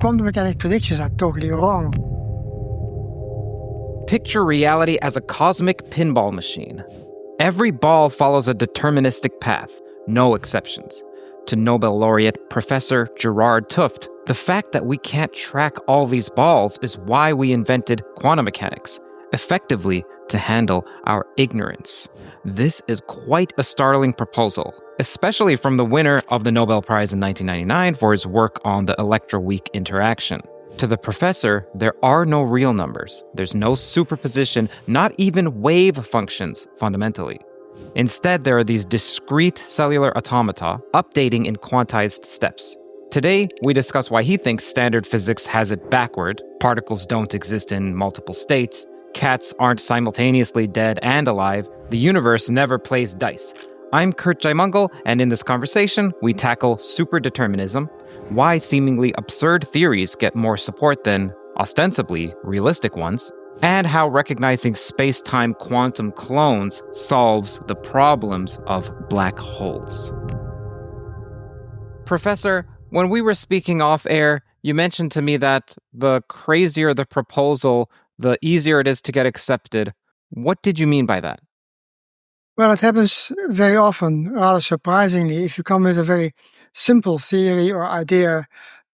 quantum mechanics predictions are totally wrong. Picture reality as a cosmic pinball machine. Every ball follows a deterministic path, no exceptions. To Nobel Laureate Professor Gerard Hooft, the fact that we can't track all these balls is why we invented quantum mechanics, effectively to handle our ignorance. This is quite a startling proposal, especially from the winner of the Nobel Prize in 1999 for his work on the electroweak interaction. To the professor, there are no real numbers. There's no superposition, not even wave functions, fundamentally. Instead, there are these discrete cellular automata updating in quantized steps. Today, we discuss why he thinks standard physics has it backward, particles don't exist in multiple states, cats aren't simultaneously dead and alive, the universe never plays dice. I'm Curt Jaimungal, and in this conversation, we tackle superdeterminism, why seemingly absurd theories get more support than, ostensibly, realistic ones, and how recognizing space-time quantum clones solves the problems of black holes. Professor, when we were speaking off-air, you mentioned to me that the crazier the proposal, the easier it is to get accepted. What did you mean by that? Well, it happens very often, rather surprisingly. If you come with a very simple theory or idea,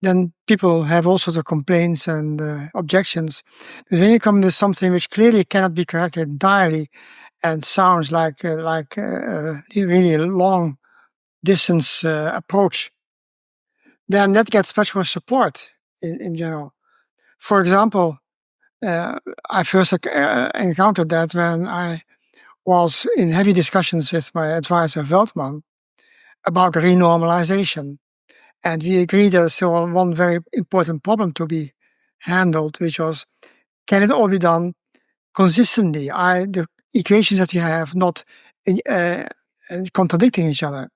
then people have all sorts of complaints and objections. But when you come with something which clearly cannot be corrected entirely and sounds like a really long-distance approach, then that gets much more support in general. For example, I first encountered that when I was in heavy discussions with my advisor Veldman about renormalization. And we agreed that there's still one very important problem to be handled, which was, can it all be done consistently? The equations that we have not contradicting each other.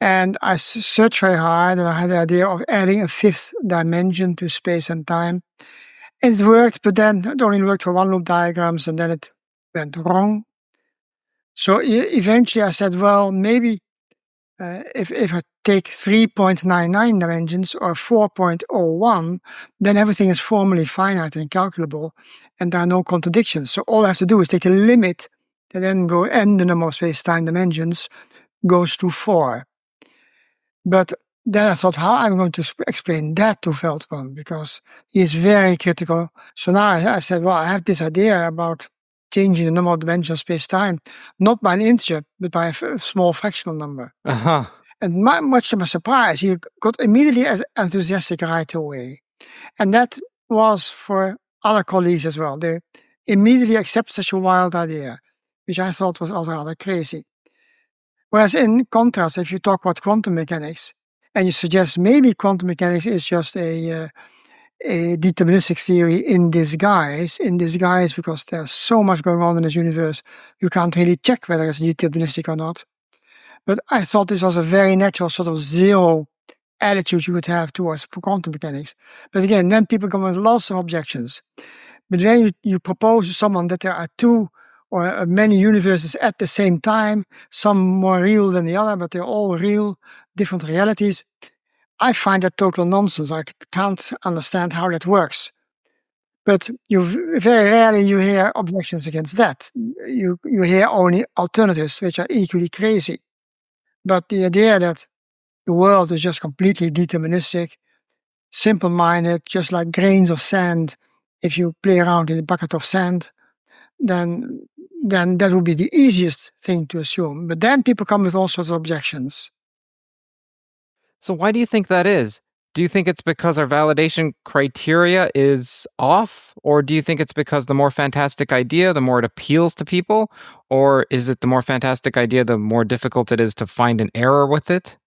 And I searched very hard, and I had the idea of adding a fifth dimension to space and time. And it worked, but then it only worked for one loop diagrams, and then it went wrong. So eventually I said, well, maybe if I take 3.99 dimensions or 4.01, then everything is formally finite and calculable, and there are no contradictions. So all I have to do is take the limit and then go, and the number of space-time dimensions goes to 4. But then I thought, how am I going to explain that to Veldman? Because he is very critical. So now I said, well, I have this idea about changing the number of dimensions of space-time, not by an integer, but by a small fractional number. Uh-huh. And much to my surprise, he got immediately as enthusiastic right away. And that was for other colleagues as well. They immediately accept such a wild idea, which I thought was also rather crazy. Whereas in contrast, if you talk about quantum mechanics, and you suggest maybe quantum mechanics is just a deterministic theory in disguise because there's so much going on in this universe, you can't really check whether it's deterministic or not. But I thought this was a very natural sort of zero attitude you would have towards quantum mechanics. But again, then people come with lots of objections. But when you propose to someone that there are two or many universes at the same time, some more real than the other, but they're all real, different realities, I find that total nonsense. I can't understand how that works. But very rarely you hear objections against that. You hear only alternatives, which are equally crazy. But the idea that the world is just completely deterministic, simple-minded, just like grains of sand, if you play around in a bucket of sand, then that would be the easiest thing to assume. But then people come with all sorts of objections. So why do you think that is? Do you think it's because our validation criteria is off? Or do you think it's because the more fantastic idea, the more it appeals to people? Or is it the more fantastic idea, the more difficult it is to find an error with it?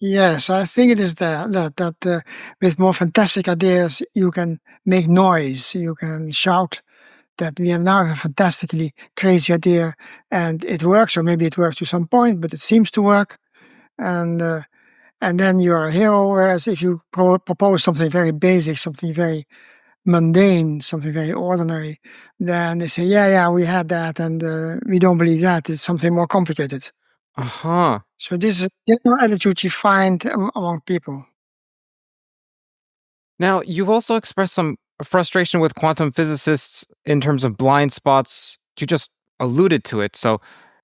Yes, I think it is that with more fantastic ideas, you can make noise, you can shout that we have now a fantastically crazy idea and it works, or maybe it works to some point, but it seems to work. And then you're a hero, whereas if you propose something very basic, something very mundane, something very ordinary, then they say, yeah, we had that, and we don't believe that. It's something more complicated. Uh-huh. So this is a general attitude you find among people. Now, you've also expressed some frustration with quantum physicists in terms of blind spots. You just alluded to it. So,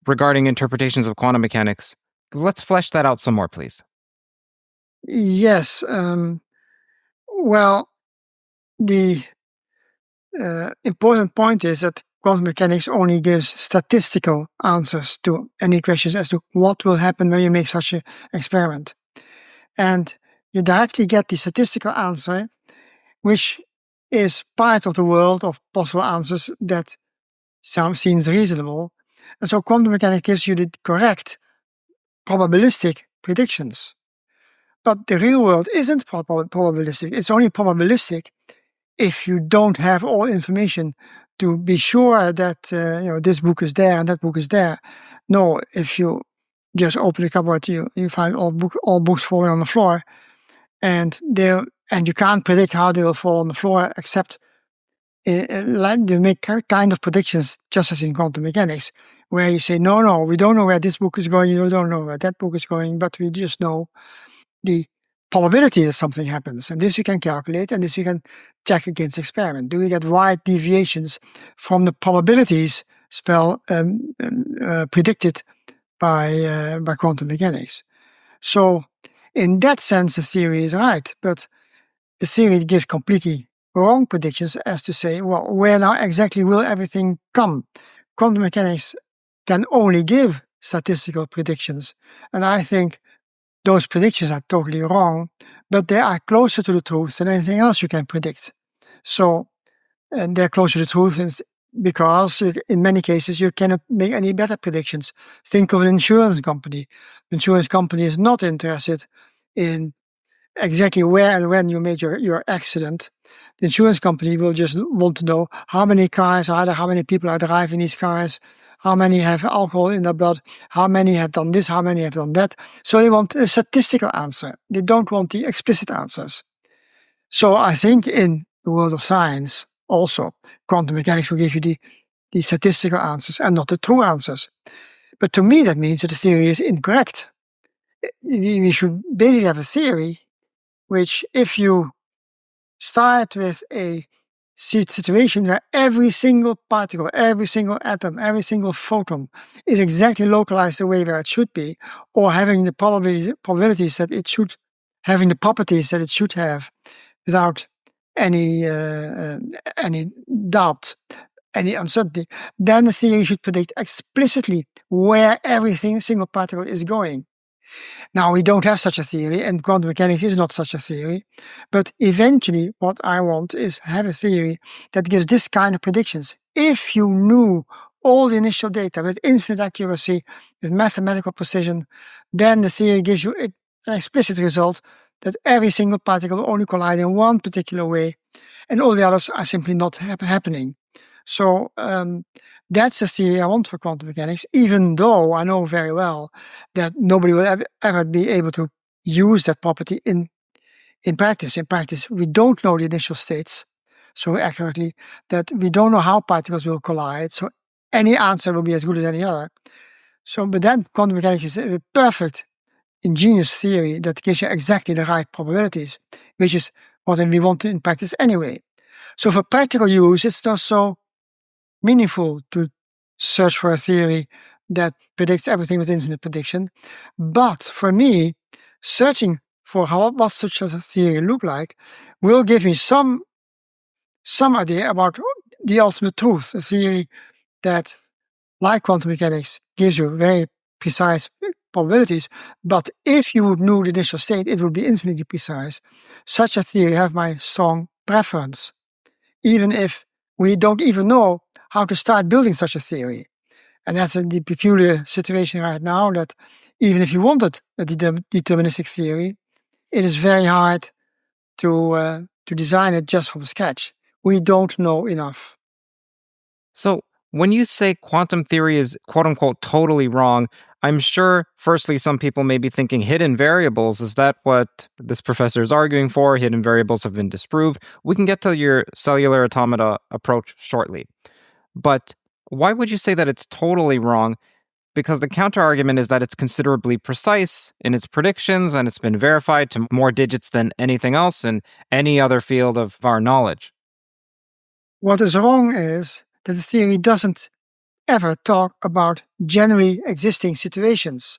regarding interpretations of quantum mechanics, let's flesh that out some more, please. Yes. Well, the important point is that quantum mechanics only gives statistical answers to any questions as to what will happen when you make such an experiment. And you directly get the statistical answer, which is part of the world of possible answers that seems reasonable. And so quantum mechanics gives you the correct probabilistic predictions. But the real world isn't probabilistic. It's only probabilistic if you don't have all information to be sure that this book is there and that book is there. No, if you just open the cupboard, you find all books falling on the floor, and you can't predict how they will fall on the floor, except they make kind of predictions, just as in quantum mechanics, where you say, no, we don't know where this book is going, you don't know where that book is going, but we just know the probability that something happens. And this you can calculate, and this you can check against experiment. Do we get wide deviations from the probabilities predicted by quantum mechanics? So in that sense, the theory is right, but the theory gives completely wrong predictions as to say, well, where now exactly will everything come? Quantum mechanics can only give statistical predictions, and I think those predictions are totally wrong, but they are closer to the truth than anything else you can predict. So they're closer to the truth because in many cases you cannot make any better predictions. Think of an insurance company. The insurance company is not interested in exactly where and when you made your accident. The insurance company will just want to know how many cars are there, how many people are driving these cars, how many have alcohol in their blood, how many have done this, how many have done that. So they want a statistical answer. They don't want the explicit answers. So I think in the world of science, also, quantum mechanics will give you the statistical answers and not the true answers. But to me, that means that the theory is incorrect. We should basically have a theory which, if you start with a situation where every single particle, every single atom, every single photon is exactly localized the way where it should be, or having the probabilities that it should, having the properties that it should have, without any doubt, any uncertainty, then the theory should predict explicitly where single particle is going. Now, we don't have such a theory, and quantum mechanics is not such a theory, but eventually what I want is have a theory that gives this kind of predictions. If you knew all the initial data with infinite accuracy, with mathematical precision, then the theory gives you an explicit result that every single particle will only collide in one particular way, and all the others are simply not happening. So that's the theory I want for quantum mechanics, even though I know very well that nobody will ever be able to use that property in practice. In practice, we don't know the initial states so accurately that we don't know how particles will collide, so any answer will be as good as any other. So, but then quantum mechanics is a perfect, ingenious theory that gives you exactly the right probabilities, which is what we want in practice anyway. So for practical use, it's not so meaningful to search for a theory that predicts everything with infinite prediction. But for me, searching for what such a theory look like will give me some idea about the ultimate truth, a theory that, like quantum mechanics, gives you very precise probabilities, but if you knew the initial state, it would be infinitely precise. Such a theory have my strong preference, even if we don't even know how to start building such a theory. And that's the peculiar situation right now, that even if you wanted a deterministic theory, it is very hard to design it just from scratch. We don't know enough. So when you say quantum theory is quote-unquote totally wrong, I'm sure, firstly, some people may be thinking hidden variables. Is that what this professor is arguing for? Hidden variables have been disproved. We can get to your cellular automata approach shortly. But why would you say that it's totally wrong? because the counterargument is that it's considerably precise in its predictions and it's been verified to more digits than anything else in any other field of our knowledge. What is wrong is that the theory doesn't ever talk about generally existing situations,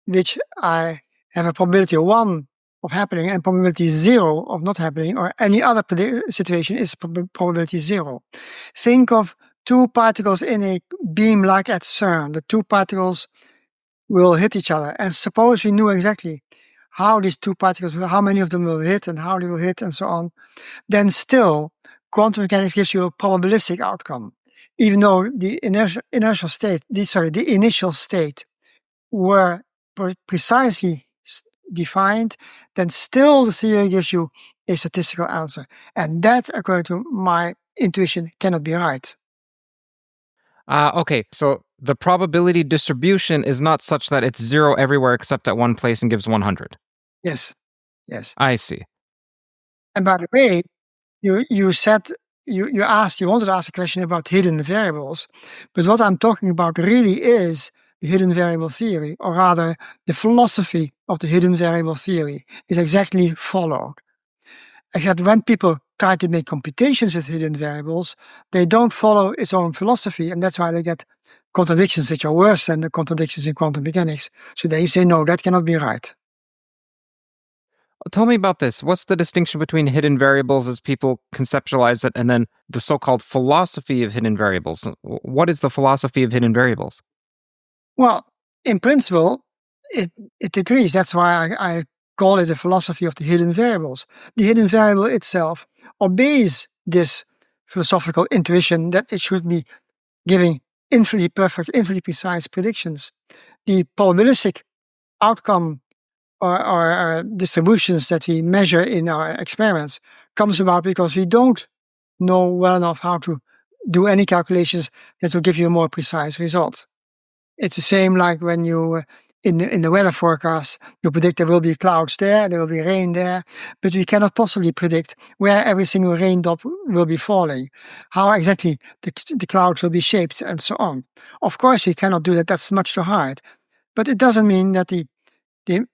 which I have a probability 1 of happening and probability 0 of not happening, or any other situation is probability 0. Think of two particles in a beam like at CERN. The two particles will hit each other, and suppose we knew exactly how these two particles, how many of them will hit and how they will hit and so on, then still quantum mechanics gives you a probabilistic outcome. Even though the initial state were precisely defined, then still the theory gives you a statistical answer. And that, according to my intuition, cannot be right. Okay, so the probability distribution is not such that it's 0 everywhere except at one place and gives 100. Yes. I see. And by the way, you said you wanted to ask a question about hidden variables, but what I'm talking about really is the hidden variable theory, or rather the philosophy of the hidden variable theory is exactly followed. Except when people try to make computations with hidden variables, they don't follow its own philosophy, and that's why they get contradictions which are worse than the contradictions in quantum mechanics. So they say, no, that cannot be right. Tell me about this. What's the distinction between hidden variables as people conceptualize it and then the so-called philosophy of hidden variables? What is the philosophy of hidden variables? Well, in principle, it agrees. That's why I call it the philosophy of the hidden variables. The hidden variable itself obeys this philosophical intuition that it should be giving infinitely perfect, infinitely precise predictions. The probabilistic outcome or distributions that we measure in our experiments comes about because we don't know well enough how to do any calculations that will give you a more precise result. It's the same like when you, in the weather forecast, you predict there will be clouds there will be rain there, but we cannot possibly predict where every single raindrop will be falling, how exactly the clouds will be shaped, and so on. Of course, we cannot do that. That's much too hard. But it doesn't mean that the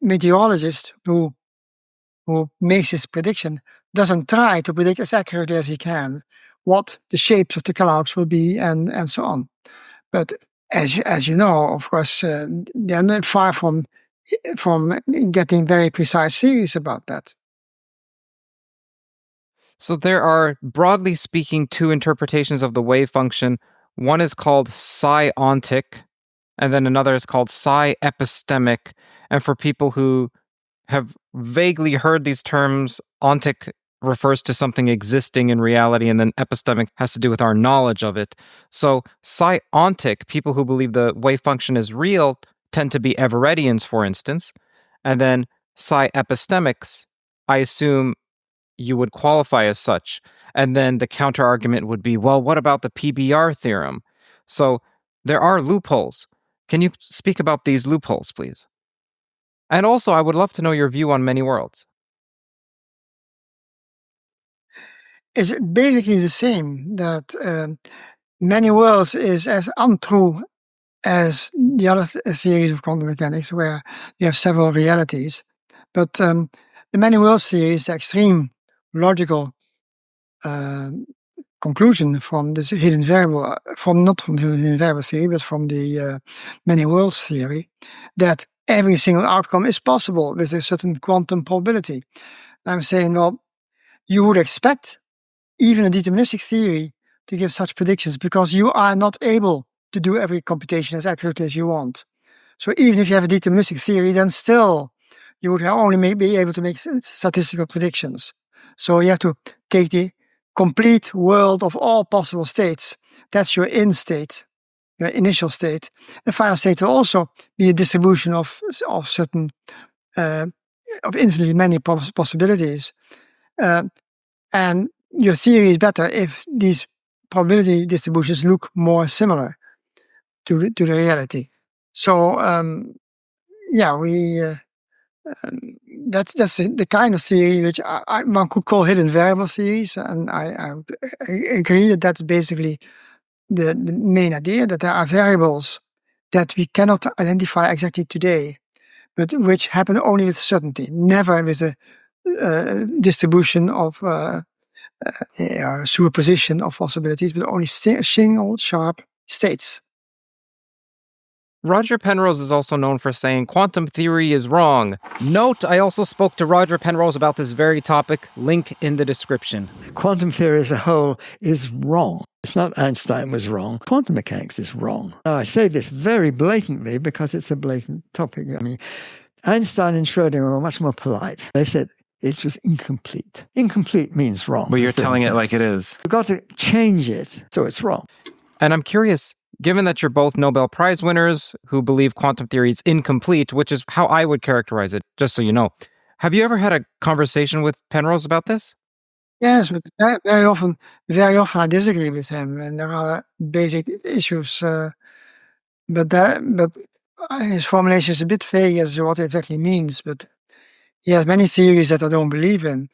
meteorologist who makes his prediction doesn't try to predict as accurately as he can what the shapes of the clouds will be and so on. But as you know, of course, they're not far from getting very precise theories about that. So there are, broadly speaking, two interpretations of the wave function. One is called psi-ontic, and then another is called psi-epistemic. And for people who have vaguely heard these terms, ontic refers to something existing in reality, and then epistemic has to do with our knowledge of it. So psi-ontic, people who believe the wave function is real, tend to be Everettians, for instance. And then psi-epistemics, I assume you would qualify as such. And then the counter-argument would be, well, what about the PBR theorem? So there are loopholes. Can you speak about these loopholes, please? And also, I would love to know your view on many worlds. It's basically the same, that many worlds is as untrue as the other theories of quantum mechanics, where you have several realities. But the many worlds theory is the extreme logical conclusion from this hidden variable, not from the hidden variable theory, but from the many worlds theory, that every single outcome is possible with a certain quantum probability. I'm saying, well, you would expect even a deterministic theory to give such predictions because you are not able to do every computation as accurately as you want. So even if you have a deterministic theory, then still you would only be able to make statistical predictions. So you have to take the complete world of all possible states. That's your in state, your initial state. The final state will also be a distribution of certain, of infinitely many possibilities. And your theory is better if these probability distributions look more similar to the reality. So that's the kind of theory which one could call hidden variable theories, and I agree that that's basically the main idea, that there are variables that we cannot identify exactly today, but which happen only with certainty, never with a distribution of superposition of possibilities, but only single sharp states. Roger Penrose is also known for saying quantum theory is wrong. Note, I also spoke to Roger Penrose about this very topic. Link in the description. Quantum theory as a whole is wrong. It's not Einstein was wrong. Quantum mechanics is wrong. Now, I say this very blatantly because it's a blatant topic. I mean, Einstein and Schrödinger were much more polite. They said it was incomplete. Incomplete means wrong. Well, you're telling it like it is. You've got to change it so it's wrong. And I'm curious, given that you're both Nobel Prize winners who believe quantum theory is incomplete, which is how I would characterize it, just so you know, have you ever had a conversation with Penrose about this? Yes, but very often I disagree with him, and there are basic issues. But his formulation is a bit vague as to what it exactly means. But he has many theories that I don't believe in.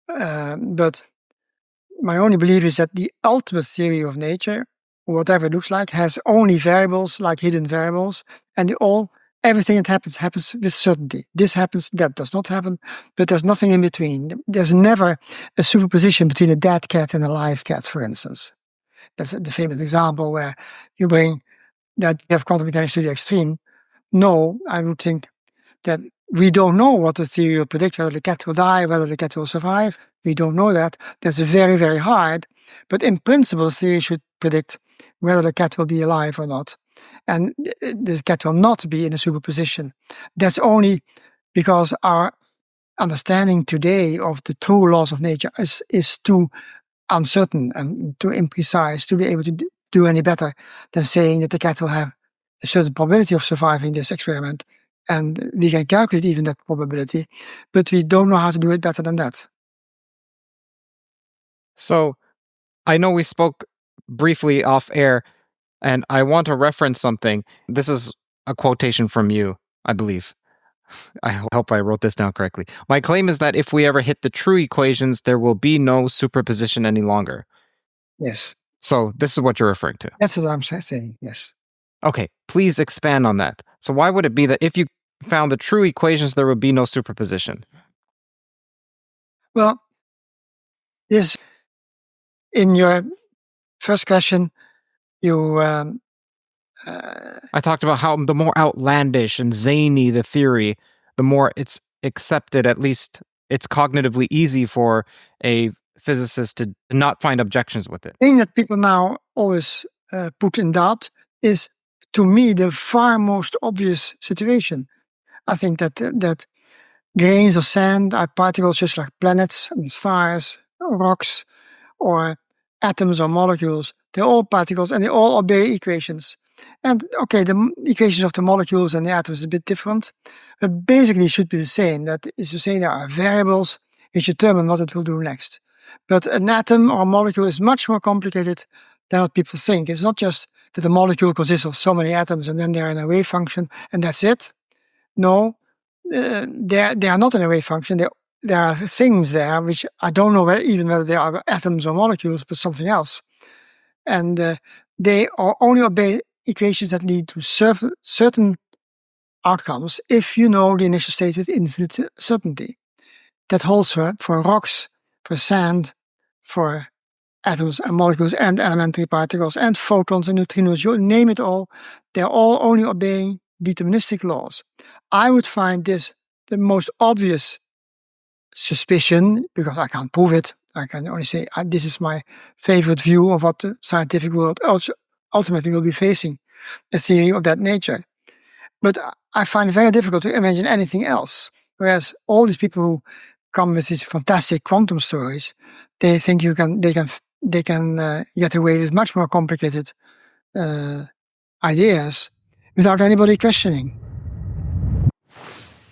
But my only belief is that the ultimate theory of nature, whatever it looks like, has only variables, like hidden variables, and everything that happens with certainty. This happens, that does not happen, but there's nothing in between. There's never a superposition between a dead cat and a live cat, for instance. That's the famous example where you bring that you have quantum mechanics to the extreme. No, I would think that we don't know what the theory will predict, whether the cat will die, whether the cat will survive. We don't know that. That's very, very hard. But in principle, theory should predict whether the cat will be alive or not. And the cat will not be in a superposition. That's only because our understanding today of the true laws of nature is too uncertain and too imprecise to be able to do any better than saying that the cat will have a certain probability of surviving this experiment. And we can calculate even that probability, but we don't know how to do it better than that. So, I know we spoke briefly off air, and I want to reference something. This is a quotation from you, I believe. I hope I wrote this down correctly. My claim is that if we ever hit the true equations, there will be no superposition any longer. Yes. So this is what you're referring to. That's what I'm saying, yes. Okay, please expand on that. So why would it be that if you found the true equations, there would be no superposition? Well, this, in your first question, you... I talked about how the more outlandish and zany the theory, the more it's accepted, at least it's cognitively easy for a physicist to not find objections with it. The thing that people now always put in doubt is, to me, the far most obvious situation. I think that grains of sand are particles just like planets and stars, rocks, or atoms or molecules. They're all particles and they all obey equations. And okay, the equations of the molecules and the atoms is a bit different, but basically it should be the same. That is to say, there are variables which determine what it will do next. But an atom or a molecule is much more complicated than what people think. It's not just that a molecule consists of so many atoms and then they're in a wave function and that's it. No, they are not in a wave function. There are things there which I don't know whether they are atoms or molecules, but something else. And they only obey equations that lead to certain outcomes if you know the initial state with infinite certainty. That holds for rocks, for sand, for atoms and molecules and elementary particles and photons and neutrinos, you name it all, they're all only obeying deterministic laws. I would find this the most obvious suspicion, because I can't prove it. I can only say this is my favorite view of what the scientific world ultimately will be facing, a theory of that nature. But I find it very difficult to imagine anything else. Whereas all these people who come with these fantastic quantum stories, they think they can get away with much more complicated ideas without anybody questioning.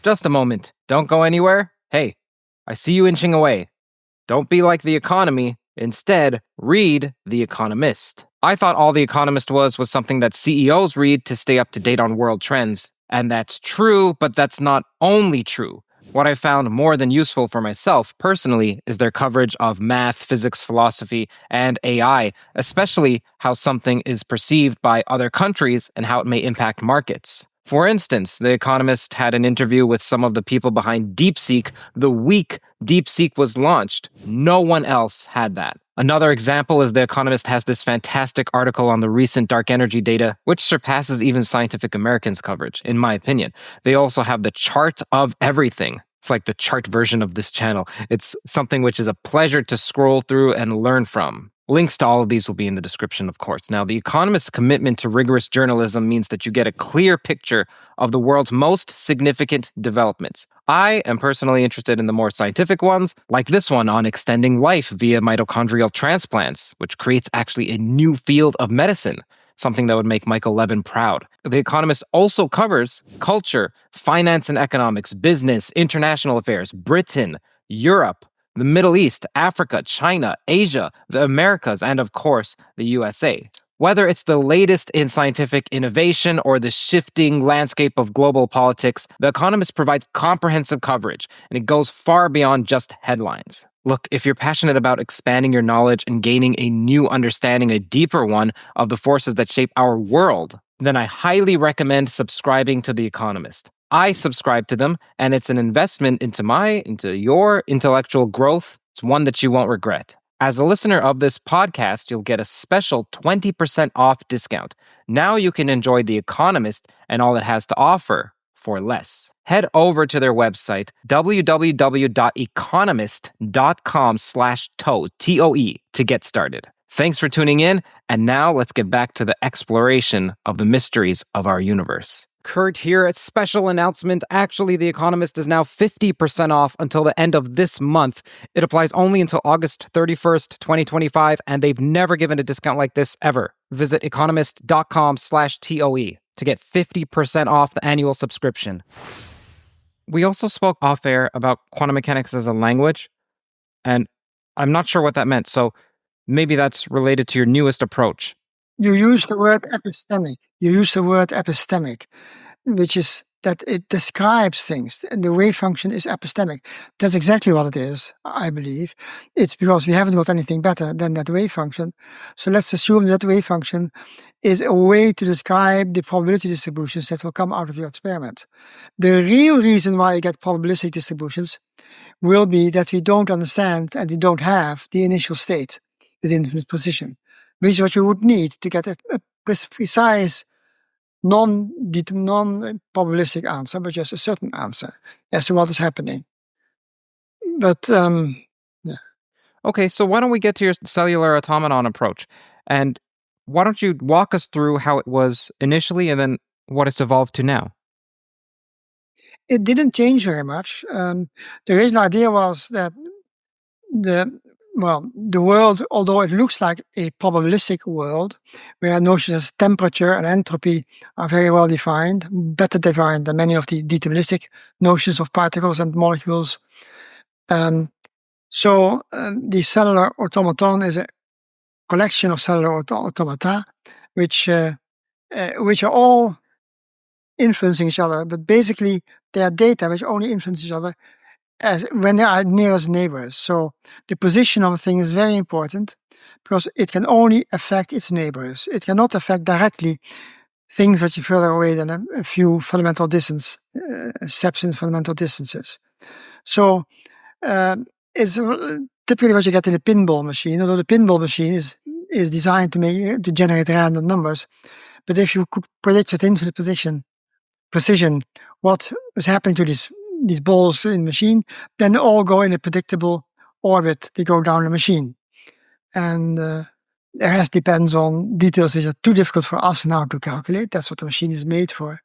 Just a moment. Don't go anywhere. Hey, I see you inching away. Don't be like The Economy. Instead, read The Economist. I thought all The Economist was something that CEOs read to stay up to date on world trends. And that's true, but that's not only true. What I found more than useful for myself personally is their coverage of math, physics, philosophy, and AI, especially how something is perceived by other countries and how it may impact markets. For instance, The Economist had an interview with some of the people behind DeepSeek the week DeepSeek was launched. No one else had that. Another example is The Economist has this fantastic article on the recent dark energy data, which surpasses even Scientific American's coverage, in my opinion. They also have the chart of everything. It's like the chart version of this channel. It's something which is a pleasure to scroll through and learn from. Links to all of these will be in the description, of course. Now, The Economist's commitment to rigorous journalism means that you get a clear picture of the world's most significant developments. I am personally interested in the more scientific ones, like this one on extending life via mitochondrial transplants, which creates actually a new field of medicine, something that would make Michael Levin proud. The Economist also covers culture, finance and economics, business, international affairs, Britain, Europe, the Middle East, Africa, China, Asia, the Americas, and of course, the USA. Whether it's the latest in scientific innovation or the shifting landscape of global politics, The Economist provides comprehensive coverage, and it goes far beyond just headlines. Look, if you're passionate about expanding your knowledge and gaining a new understanding, a deeper one, of the forces that shape our world, then I highly recommend subscribing to The Economist. I subscribe to them, and it's an investment into your intellectual growth. It's one that you won't regret. As a listener of this podcast, you'll get a special 20% off discount. Now you can enjoy The Economist and all it has to offer for less. Head over to their website, www.economist.com/toe, TOE, to get started. Thanks for tuning in, and now let's get back to the exploration of the mysteries of our universe. Curt here. A special announcement. Actually, The Economist is now 50% off until the end of this month. It applies only until August 31st, 2025, and they've never given a discount like this ever. Visit economist.com/TOE to get 50% off the annual subscription. We also spoke off air about quantum mechanics as a language, and I'm not sure what that meant, so maybe that's related to your newest approach. You use the word epistemic. Which is that it describes things. And the wave function is epistemic. That's exactly what it is, I believe. It's because we haven't got anything better than that wave function. So let's assume that wave function is a way to describe the probability distributions that will come out of your experiment. The real reason why you get probabilistic distributions will be that we don't understand and we don't have the initial state, the infinite position, which is what you would need to get a precise non-probabilistic answer, but just a certain answer as to what is happening. But, yeah. Okay, so why don't we get to your cellular automaton approach? And why don't you walk us through how it was initially and then what it's evolved to now? It didn't change very much. The original idea was that the world, although it looks like a probabilistic world, where notions as temperature and entropy are very well defined, better defined than many of the deterministic notions of particles and molecules. The cellular automaton is a collection of cellular automata, which are all influencing each other, but basically they are data which only influence each other when they are nearest neighbors. So the position of a thing is very important because it can only affect its neighbors. It cannot affect directly things that are further away than a few fundamental distance steps in fundamental distances. So it's typically what you get in a pinball machine, although the pinball machine is designed to generate random numbers. But if you could predict with infinite precision what is happening to these balls in the machine, then they all go in a predictable orbit. They go down the machine. And the rest depends on details which are too difficult for us now to calculate. That's what the machine is made for.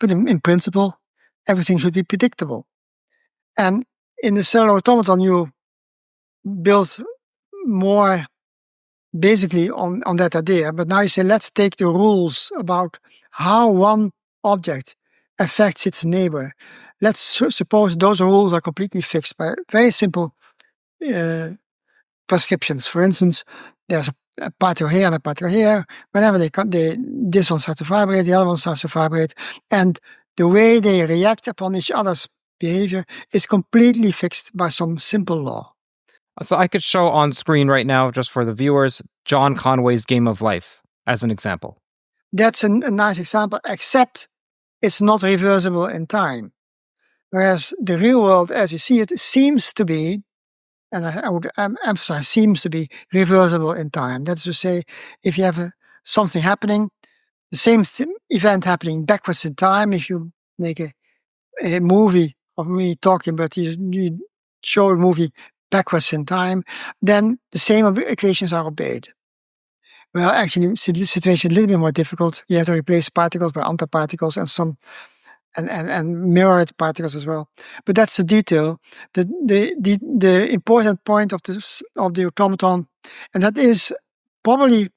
But in principle, everything should be predictable. And in the cellular automaton, you build more basically on that idea. But now you say, let's take the rules about how one object affects its neighbor. Let's suppose those rules are completely fixed by very simple prescriptions. For instance, there's a particle here and a particle here. Whenever this one starts to vibrate, the other one starts to vibrate. And the way they react upon each other's behavior is completely fixed by some simple law. So I could show on screen right now, just for the viewers, John Conway's Game of Life as an example. That's a nice example, except it's not reversible in time. Whereas the real world, as you see it, seems to be, and I would emphasize, seems to be reversible in time. That's to say, if you have something happening, the same event happening backwards in time, if you make a movie of me talking, but you show a movie backwards in time, then the same equations are obeyed. Well, actually, the situation is a little bit more difficult. You have to replace particles by antiparticles and some and mirrored particles as well. But that's the detail. The important point of the automaton, and that is probably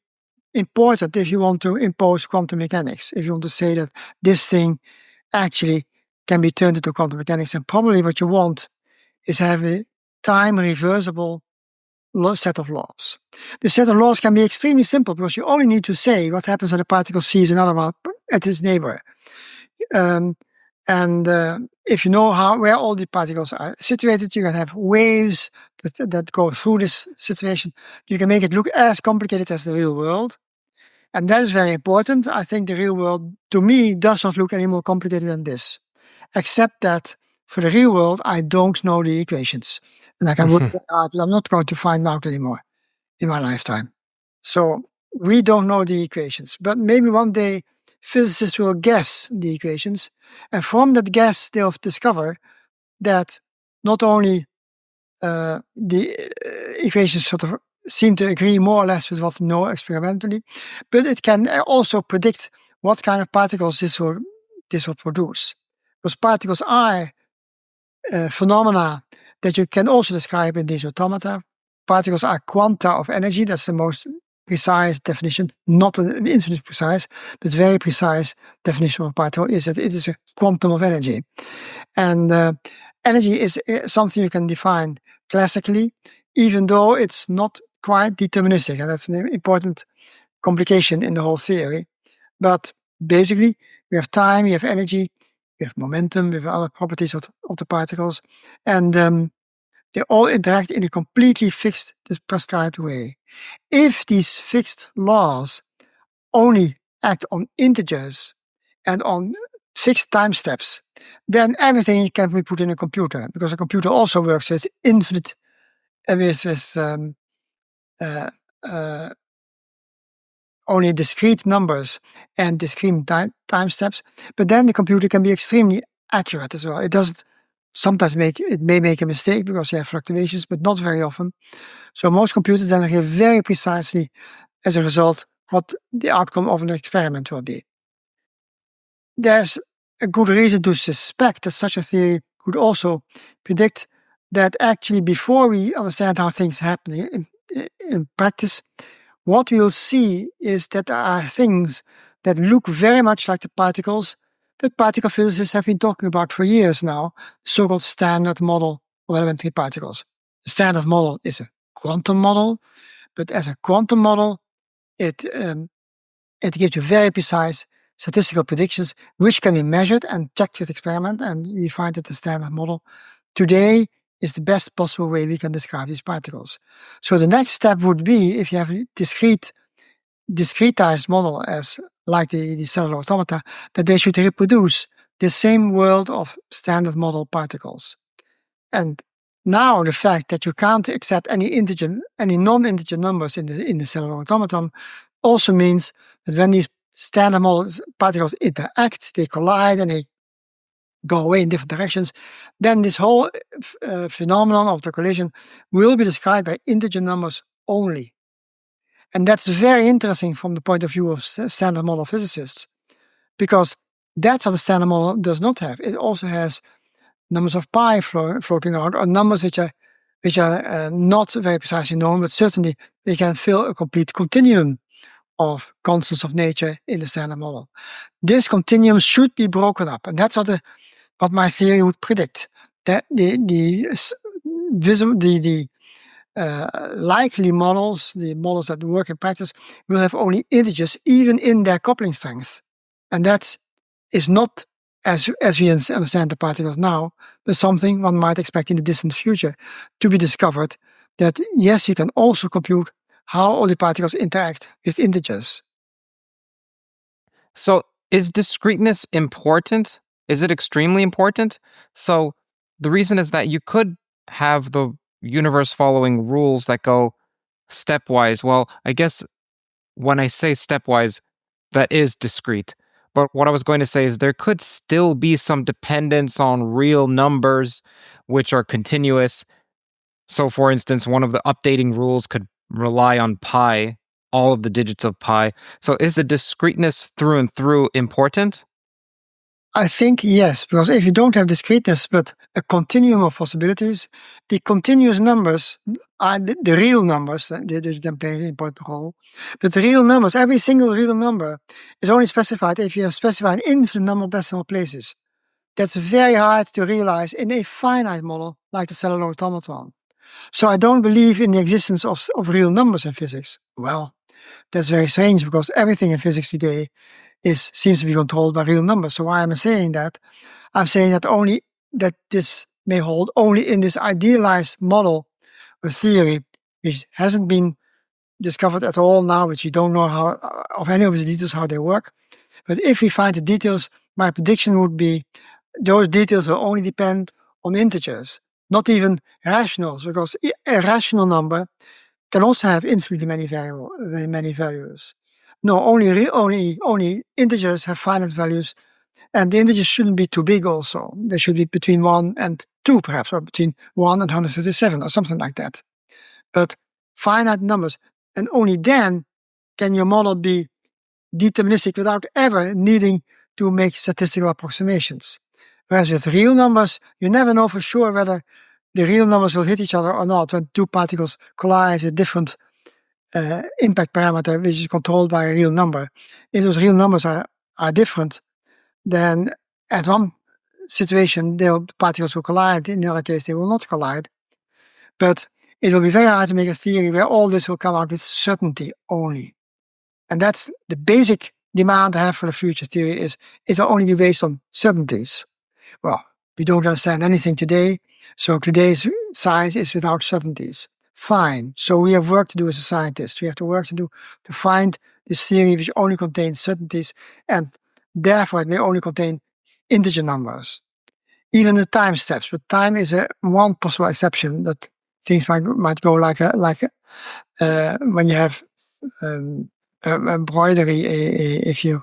important if you want to impose quantum mechanics. If you want to say that this thing actually can be turned into quantum mechanics, and probably what you want is have a time reversible set of laws. The set of laws can be extremely simple because you only need to say what happens when a particle sees another one at its neighbor. If you know where all the particles are situated, you can have waves that go through this situation. You can make it look as complicated as the real world. And that is very important. I think the real world, to me, does not look any more complicated than this. Except that for the real world, I don't know the equations. And I can work that out, but I'm not going to find out anymore in my lifetime. So we don't know the equations. But maybe one day physicists will guess the equations. And from that guess, they'll discover that not only the equations sort of seem to agree more or less with what we know experimentally, but it can also predict what kind of particles this will produce. Because particles are phenomena that you can also describe in these automata. Particles are quanta of energy. That's the most precise definition, not an infinite precise, but very precise definition of a particle is that it is a quantum of energy. And energy is something you can define classically, even though it's not quite deterministic. And that's an important complication in the whole theory. But basically, we have time, we have energy, we have momentum, we have other properties of the particles, and they all interact in a completely fixed, prescribed way. If these fixed laws only act on integers and on fixed time steps, then everything can be put in a computer, because a computer also works with infinite, with only discrete numbers and discrete time steps. But then the computer can be extremely accurate as well. It doesn't sometimes may make a mistake because you have fluctuations, but not very often. So most computers then give very precisely, as a result, what the outcome of an experiment will be. There's a good reason to suspect that such a theory could also predict that actually before we understand how things happen in practice, what we'll see is that there are things that look very much like the particles that particle physicists have been talking about for years now, the so-called standard model of elementary particles. The standard model is a quantum model, but as a quantum model, it gives you very precise statistical predictions, which can be measured and checked with experiment, and we find that the standard model today is the best possible way we can describe these particles. So the next step would be, if you have a discretized model as like the cellular automata, that they should reproduce the same world of standard model particles. And now the fact that you can't accept any non-integer numbers in the cellular automaton also means that when these standard model particles interact, they collide and they go away in different directions, then this whole phenomenon of the collision will be described by integer numbers only. And that's very interesting from the point of view of standard model physicists, because that's what the standard model does not have. It also has numbers of pi floating around, or numbers which are not very precisely known, but certainly they can fill a complete continuum of constants of nature in the standard model. This continuum should be broken up, and that's what my theory would predict. That the likely models, the models that work in practice, will have only integers even in their coupling strength. And that is not as we understand the particles now, but something one might expect in the distant future to be discovered, that yes, you can also compute how all the particles interact with integers. So is discreteness important? Is it extremely important? So the reason is that you could have the universe following rules that go stepwise. Well, I guess when I say stepwise, that is discrete. But what I was going to say is there could still be some dependence on real numbers, which are continuous. So, for instance, one of the updating rules could rely on pi, all of the digits of pi. So, is the discreteness through and through important? I think yes, because if you don't have discreteness but a continuum of possibilities, the continuous numbers are the real numbers, they then play an important role. But the real numbers, every single real number, is only specified if you have specified an infinite number of decimal places. That's very hard to realize in a finite model like the cellular automaton. So I don't believe in the existence of real numbers in physics. Well, that's very strange because everything in physics today seems to be controlled by real numbers. So why am I saying that? I'm saying that this may hold only in this idealized model or theory, which hasn't been discovered at all now, which we don't know how of any of the details how they work. But if we find the details, my prediction would be those details will only depend on integers, not even rationals, because a rational number can also have infinitely many values. No, only integers have finite values, and the integers shouldn't be too big also. They should be between 1 and 2 perhaps, or between 1 and 137 or something like that. But finite numbers, and only then can your model be deterministic without ever needing to make statistical approximations. Whereas with real numbers, you never know for sure whether the real numbers will hit each other or not when two particles collide with different impact parameter, which is controlled by a real number. If those real numbers are different, then at one situation, the particles will collide. In the other case, they will not collide. But it will be very hard to make a theory where all this will come out with certainty only. And that's the basic demand I have for the future theory, is it will only be based on certainties. Well, we don't understand anything today, so today's science is without certainties. Fine. So we have work to do as a scientist. We have to work to do to find this theory which only contains certainties, and therefore it may only contain integer numbers. Even the time steps, but time is one possible exception that things might go like when you have embroidery. If you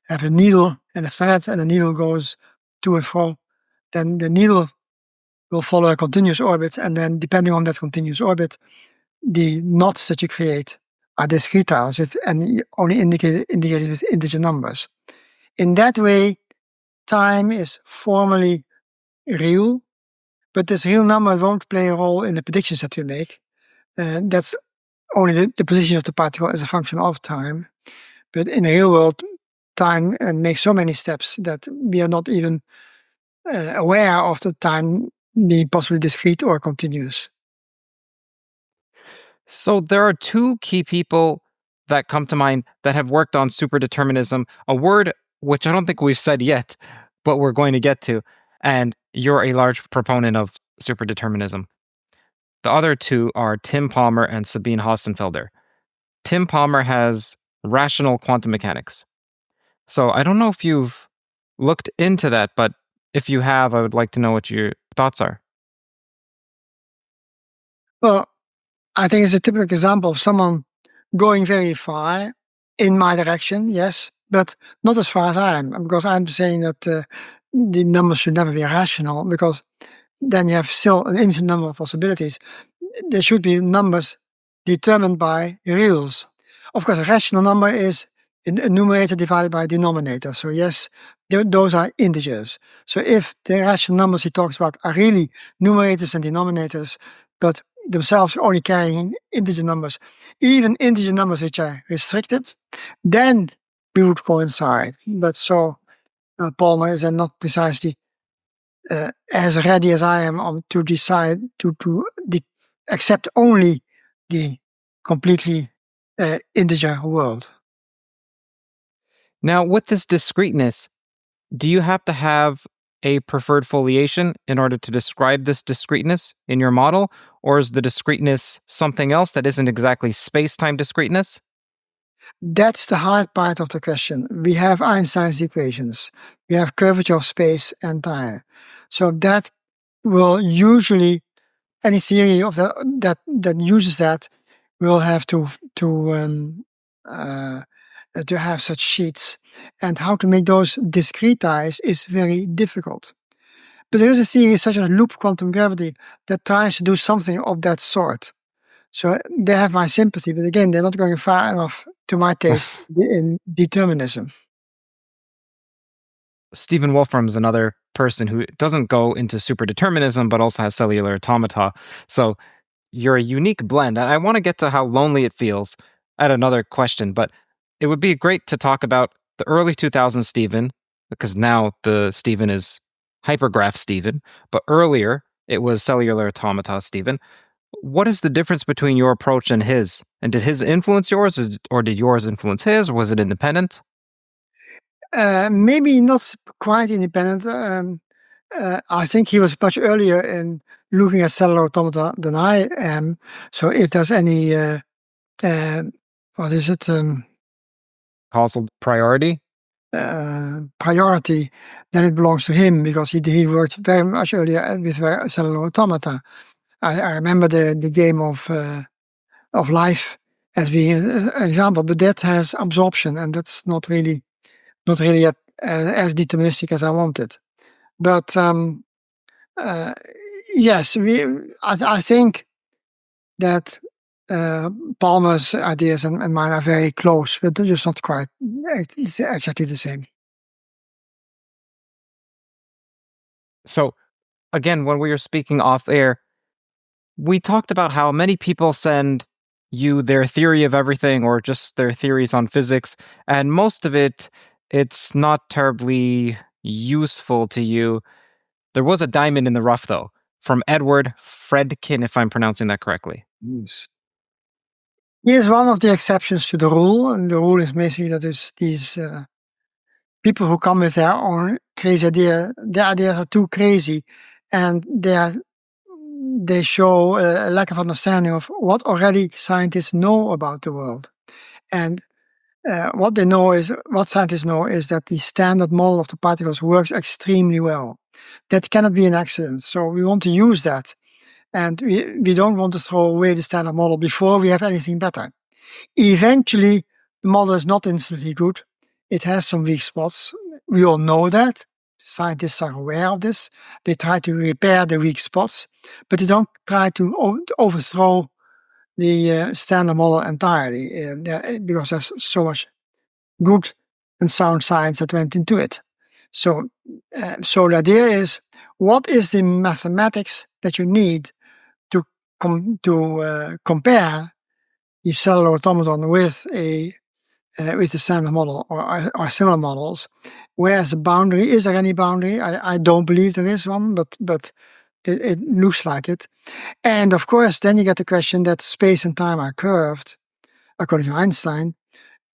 have a needle and a thread, and the needle goes to and fro, then the needle will follow a continuous orbit, and then depending on that continuous orbit, the knots that you create are discrete tiles and only indicated with integer numbers. In that way, time is formally real, but this real number won't play a role in the predictions that we make. That's only the position of the particle as a function of time. But in the real world, time makes so many steps that we are not even aware of the time being possibly discrete or continuous. So there are two key people that come to mind that have worked on superdeterminism, a word which I don't think we've said yet, but we're going to get to. And you're a large proponent of superdeterminism. The other two are Tim Palmer and Sabine Hossenfelder. Tim Palmer has rational quantum mechanics. So I don't know if you've looked into that, but if you have, I would like to know what your thoughts are. Well, I think it's a typical example of someone going very far in my direction, yes, but not as far as I am, because I'm saying that the numbers should never be rational, because then you have still an infinite number of possibilities. There should be numbers determined by reals. Of course, a rational number is a numerator divided by a denominator. So yes, those are integers. So if the rational numbers he talks about are really numerators and denominators, but themselves only carrying integer numbers, even integer numbers which are restricted, then we would coincide. But so Palmer is then not precisely as ready as I am to decide to accept only the completely integer world. Now, with this discreteness, Do you have to have a preferred foliation in order to describe this discreteness in your model? Or is the discreteness something else that isn't exactly space-time discreteness? That's the hard part of the question. We have Einstein's equations. We have curvature of space and time. So that will usually, any theory of that uses that will have to have such sheets. And how to make those discretize is very difficult. But there is a theory such as loop quantum gravity that tries to do something of that sort. So they have my sympathy, but again, they're not going far enough to my taste in determinism. Stephen Wolfram's another person who doesn't go into superdeterminism, but also has cellular automata. So you're a unique blend. I want to get to how lonely it feels at another question, but it would be great to talk about the early 2000s Stephen, because now the Stephen is hypergraph Stephen, but earlier it was cellular automata Stephen. What is the difference between your approach and his? And did his influence yours, or did yours influence his, or was it independent? Maybe not quite independent. I think he was much earlier in looking at cellular automata than I am. So if there's any, Causal priority? Priority, then it belongs to him because he worked very much earlier with cellular automata. I remember the game of life as being an example, but that has absorption, and that's not really yet as deterministic as I wanted. But yes, I think that Palmer's ideas and mine are very close, but they're just not quite exactly the same. So, again, when we were speaking off air, we talked about how many people send you their theory of everything or just their theories on physics, and most of it's not terribly useful to you. There was a diamond in the rough, though, from Edward Fredkin, if I'm pronouncing that correctly. Yes. He is one of the exceptions to the rule, and the rule is basically that it's these people who come with their own crazy idea. Their ideas are too crazy, and they show a lack of understanding of what already scientists know about the world. And what scientists know is that the standard model of the particles works extremely well. That cannot be an accident. So we want to use that. And we don't want to throw away the standard model before we have anything better. Eventually, the model is not infinitely good. It has some weak spots. We all know that. Scientists are aware of this. They try to repair the weak spots, but they don't try to overthrow the standard model entirely because there's so much good and sound science that went into it. So the idea is, what is the mathematics that you need to compare the cellular automaton with the standard model or similar models? Where's the boundary? Is there any boundary? I don't believe there is one, but it looks like it. And of course, then you get the question that space and time are curved, according to Einstein.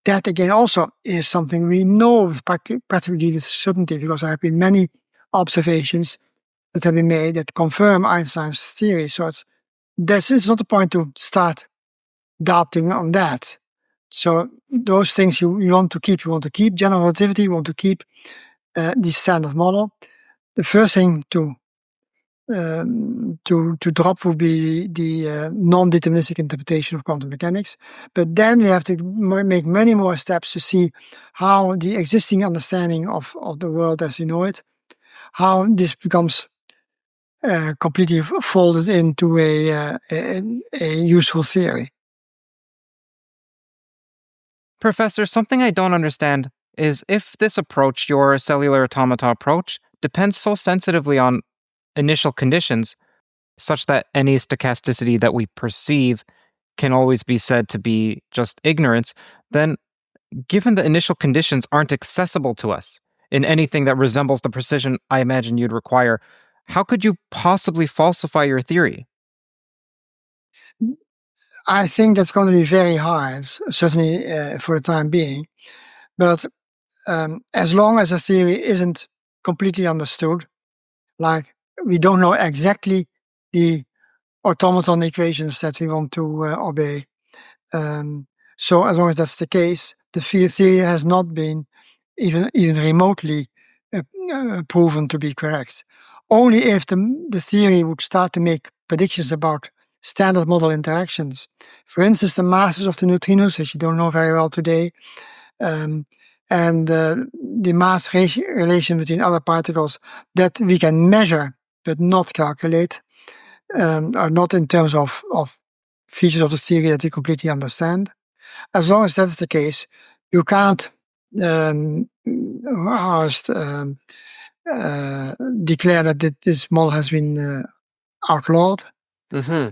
That again also is something we know with practically with certainty, because there have been many observations that have been made that confirm Einstein's theory. So this is not the point to start doubting on that. So those things you want to keep. You want to keep general relativity. You want to keep the standard model. The first thing to drop would be the non-deterministic interpretation of quantum mechanics. But then we have to make many more steps to see how the existing understanding of the world as you know it, how this becomes completely folded into a useful theory. Professor, something I don't understand is if this approach, your cellular automata approach, depends so sensitively on initial conditions, such that any stochasticity that we perceive can always be said to be just ignorance, then given the initial conditions aren't accessible to us in anything that resembles the precision I imagine you'd require, how could you possibly falsify your theory? I think that's going to be very hard, certainly for the time being. But as long as a theory isn't completely understood, like we don't know exactly the automaton equations that we want to obey. So as long as that's the case, the field theory has not been even remotely proven to be correct. Only if the theory would start to make predictions about standard model interactions. For instance, the masses of the neutrinos, which you don't know very well today, and the mass relation between other particles that we can measure but not calculate, are not in terms of features of the theory that we completely understand. As long as that's the case, you can't declare that this model has been outlawed. Mm-hmm.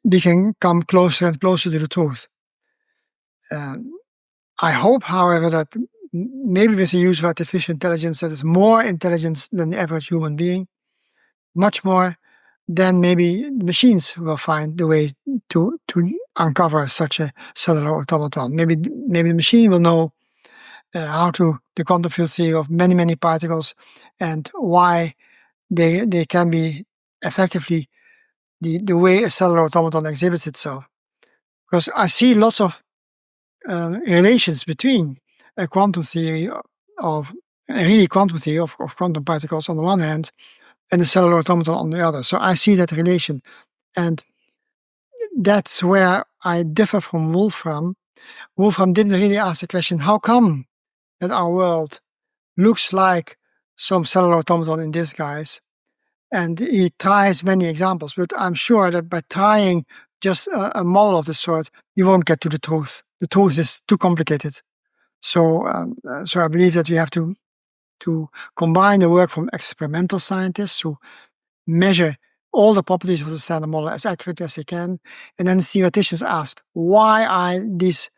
We can come closer and closer to the truth. I hope, however, that maybe with the use of artificial intelligence that is more intelligent than the average human being, much more, then maybe the machines will find the way to uncover such a cellular automaton. Maybe the machine will know how to the quantum field theory of many particles and why they can be effectively the way a cellular automaton exhibits itself. Because I see lots of relations between a quantum theory of quantum particles on the one hand and the cellular automaton on the other. So I see that relation, and that's where I differ from Wolfram. Wolfram didn't really ask the question, how come that our world looks like some cellular automaton in disguise? And he tries many examples, but I'm sure that by trying just a model of this sort, you won't get to the truth. The truth is too complicated. So I believe that we have to combine the work from experimental scientists who measure all the properties of the standard model as accurately as they can, and then theoreticians ask, why are these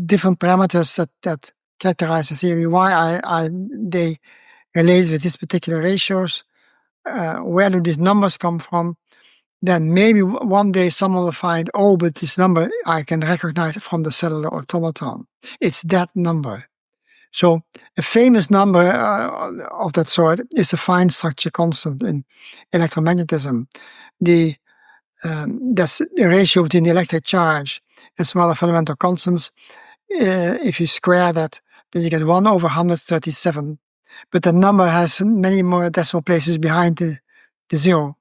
different parameters that characterize the theory, why are they related with these particular ratios? Where do these numbers come from? Then maybe one day someone will find, oh, but this number I can recognize from the cellular automaton. It's that number. So a famous number of that sort is the fine structure constant in electromagnetism. That's the ratio between the electric charge and some other fundamental constants. If you square that, then you get 1 over 137. But the number has many more decimal places behind the zero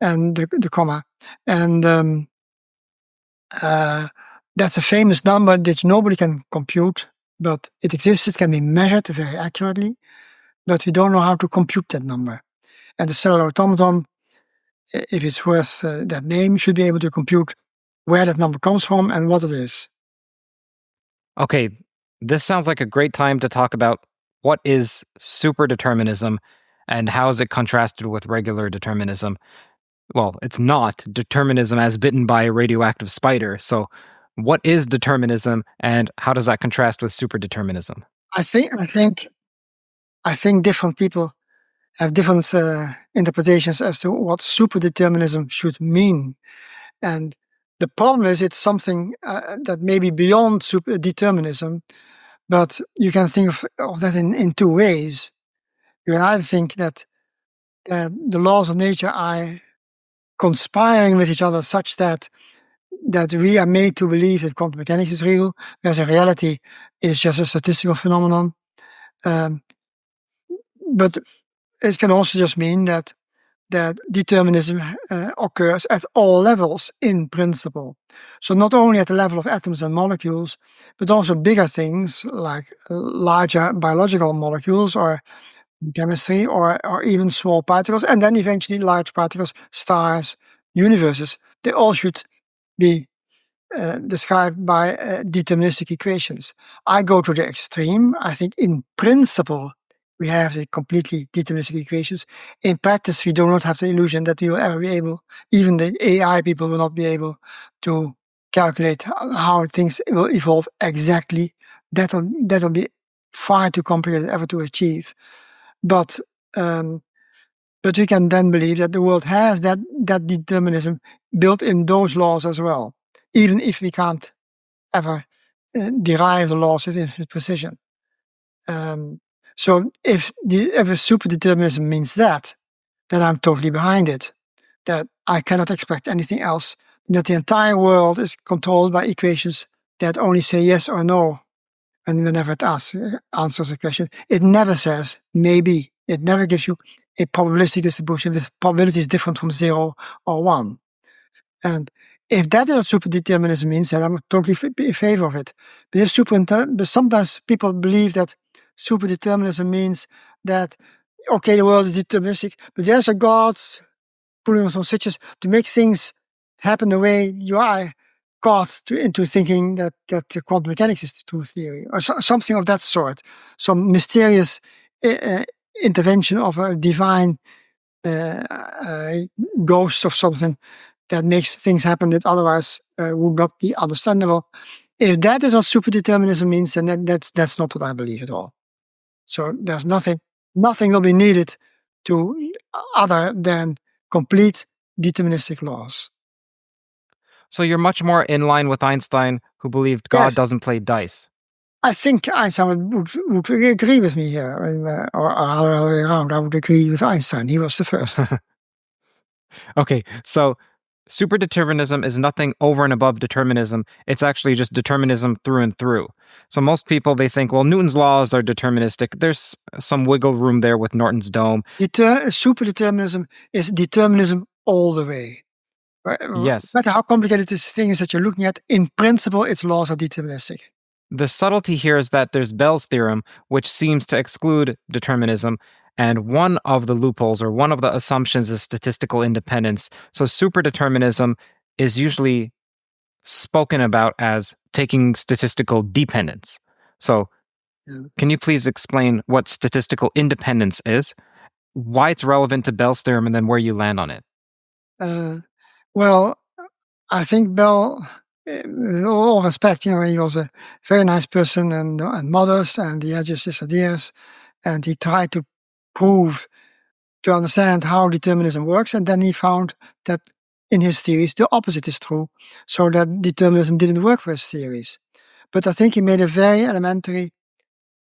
and the comma. And that's a famous number that nobody can compute, but it exists. It can be measured very accurately, but we don't know how to compute that number. And the cellular automaton, if it's worth that name, should be able to compute where that number comes from and what it is. Okay, this sounds like a great time to talk about what is superdeterminism and how is it contrasted with regular determinism. Well, it's not determinism as bitten by a radioactive spider. So what is determinism and how does that contrast with superdeterminism? I think different people have different interpretations as to what superdeterminism should mean. And the problem is it's something that may be beyond superdeterminism, but you can think of that in two ways. You can either think that the laws of nature are conspiring with each other such that we are made to believe that quantum mechanics is real, whereas in reality it's just a statistical phenomenon. But it can also just mean that determinism occurs at all levels in principle. So not only at the level of atoms and molecules, but also bigger things like larger biological molecules or chemistry or even small particles, and then eventually large particles, stars, universes. They all should be described by deterministic equations. I go to the extreme. I think in principle we have the completely deterministic equations. In practice, we do not have the illusion that we will ever be able, even the AI people will not be able to calculate how things will evolve exactly. That'll be far too complicated ever to achieve. But we can then believe that the world has that determinism built in those laws as well, even if we can't ever derive the laws with infinite precision. So if a superdeterminism means that, then I'm totally behind it. That I cannot expect anything else. That the entire world is controlled by equations that only say yes or no. And whenever it answers a question, it never says maybe. It never gives you a probabilistic distribution with probabilities different from 0 or 1. And if that is what superdeterminism means, then I'm totally in favor of it. But sometimes people believe that superdeterminism means that, okay, the world is deterministic, but there's a God pulling on some switches to make things happen the way you are caught into thinking that quantum mechanics is the true theory, or something of that sort. Some mysterious intervention of a divine ghost of something that makes things happen that otherwise would not be understandable. If that is what superdeterminism means, then that's not what I believe at all. So there's nothing will be needed to other than complete deterministic laws. So you're much more in line with Einstein, who believed God doesn't play dice. I think Einstein would agree with me here, or other way around. I would agree with Einstein. He was the first. Okay, so superdeterminism is nothing over and above determinism. It's actually just determinism through and through. So most people, they think, well, Newton's laws are deterministic. There's some wiggle room there with Norton's dome. Superdeterminism is determinism all the way. Yes. No matter how complicated this thing is that you're looking at, in principle, its laws are deterministic. The subtlety here is that there's Bell's theorem, which seems to exclude determinism, and one of the loopholes or one of the assumptions is statistical independence. So superdeterminism is usually spoken about as taking statistical dependence. So can you please explain what statistical independence is, why it's relevant to Bell's theorem, and then where you land on it? Well, I think Bell, with all respect, he was a very nice person and modest, and he had just his ideas, and he tried to prove, to understand how determinism works, and then he found that in his theories the opposite is true, so that determinism didn't work for his theories. But I think he made a very elementary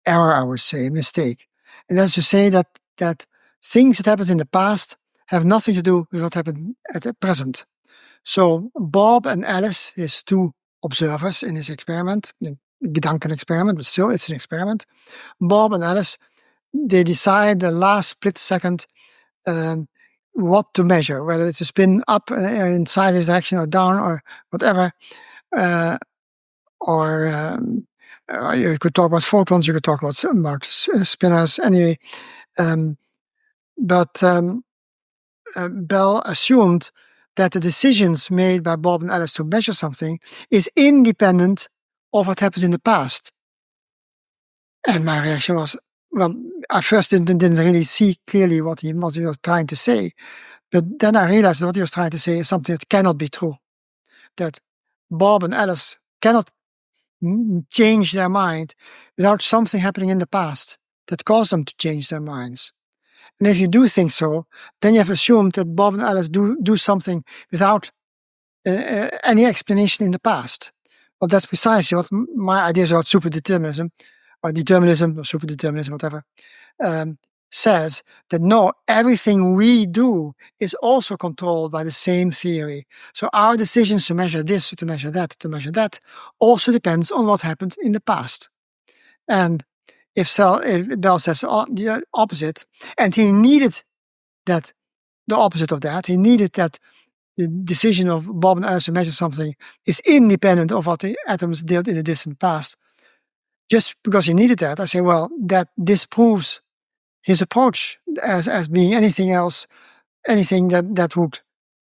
error, I would say, a mistake, and that's to say that things that happened in the past have nothing to do with what happened at the present. So Bob and Alice, his two observers in his experiment, the Gedanken experiment, but still it's an experiment. Bob and Alice, they decide the last split second what to measure, whether it's a spin up in sideways direction or down or whatever. You could talk about photons, you could talk about spinors anyway. But Bell assumed that the decisions made by Bob and Alice to measure something is independent of what happens in the past. And my reaction was, well, I first didn't really see clearly what he was trying to say. But then I realized that what he was trying to say is something that cannot be true. That Bob and Alice cannot change their mind without something happening in the past that caused them to change their minds. And if you do think so, then you have assumed that Bob and Alice do something without any explanation in the past. Well, that's precisely what my ideas about superdeterminism, or determinism, or superdeterminism, whatever, says, that no, everything we do is also controlled by the same theory. So our decisions to measure this, to measure that, also depends on what happened in the past. And if Bell says the opposite, and he needed the opposite of that, he needed that the decision of Bob and Alice to measure something is independent of what the atoms did in the distant past. Just because he needed that, I say, well, that disproves his approach as being anything else, anything that would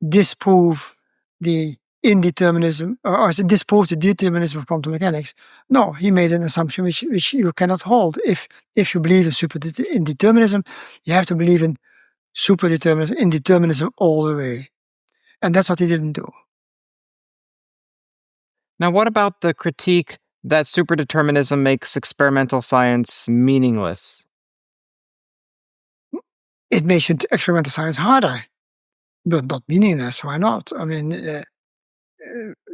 disprove the indeterminism, or disprove the determinism of quantum mechanics. No, he made an assumption which you cannot hold. If you believe in determinism, you have to believe in superdeterminism, in determinism all the way. And that's what he didn't do. Now, what about the critique that superdeterminism makes experimental science meaningless? It makes experimental science harder, but not meaningless. Why not? I mean,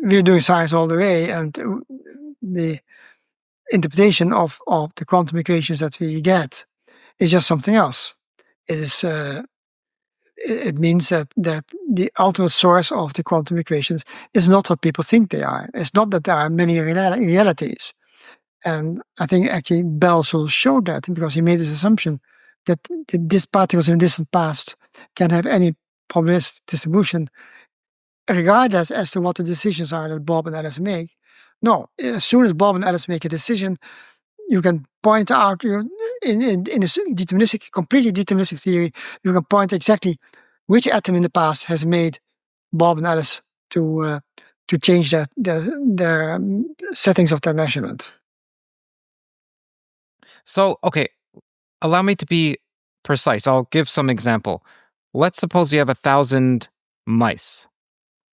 we're doing science all the way, and interpretation of the quantum equations that we get is just something else. It is. It means that the ultimate source of the quantum equations is not what people think they are. It's not that there are many realities. And I think actually Bell showed that, because he made this assumption that these particles in the distant past can have any probabilistic distribution, regardless as to what the decisions are that Bob and Alice make. No, as soon as Bob and Alice make a decision, you can point out in a completely deterministic theory, you can point exactly which atom in the past has made Bob and Alice to change their settings of their measurement. So, okay, allow me to be precise. I'll give some example. Let's suppose you have 1,000 mice.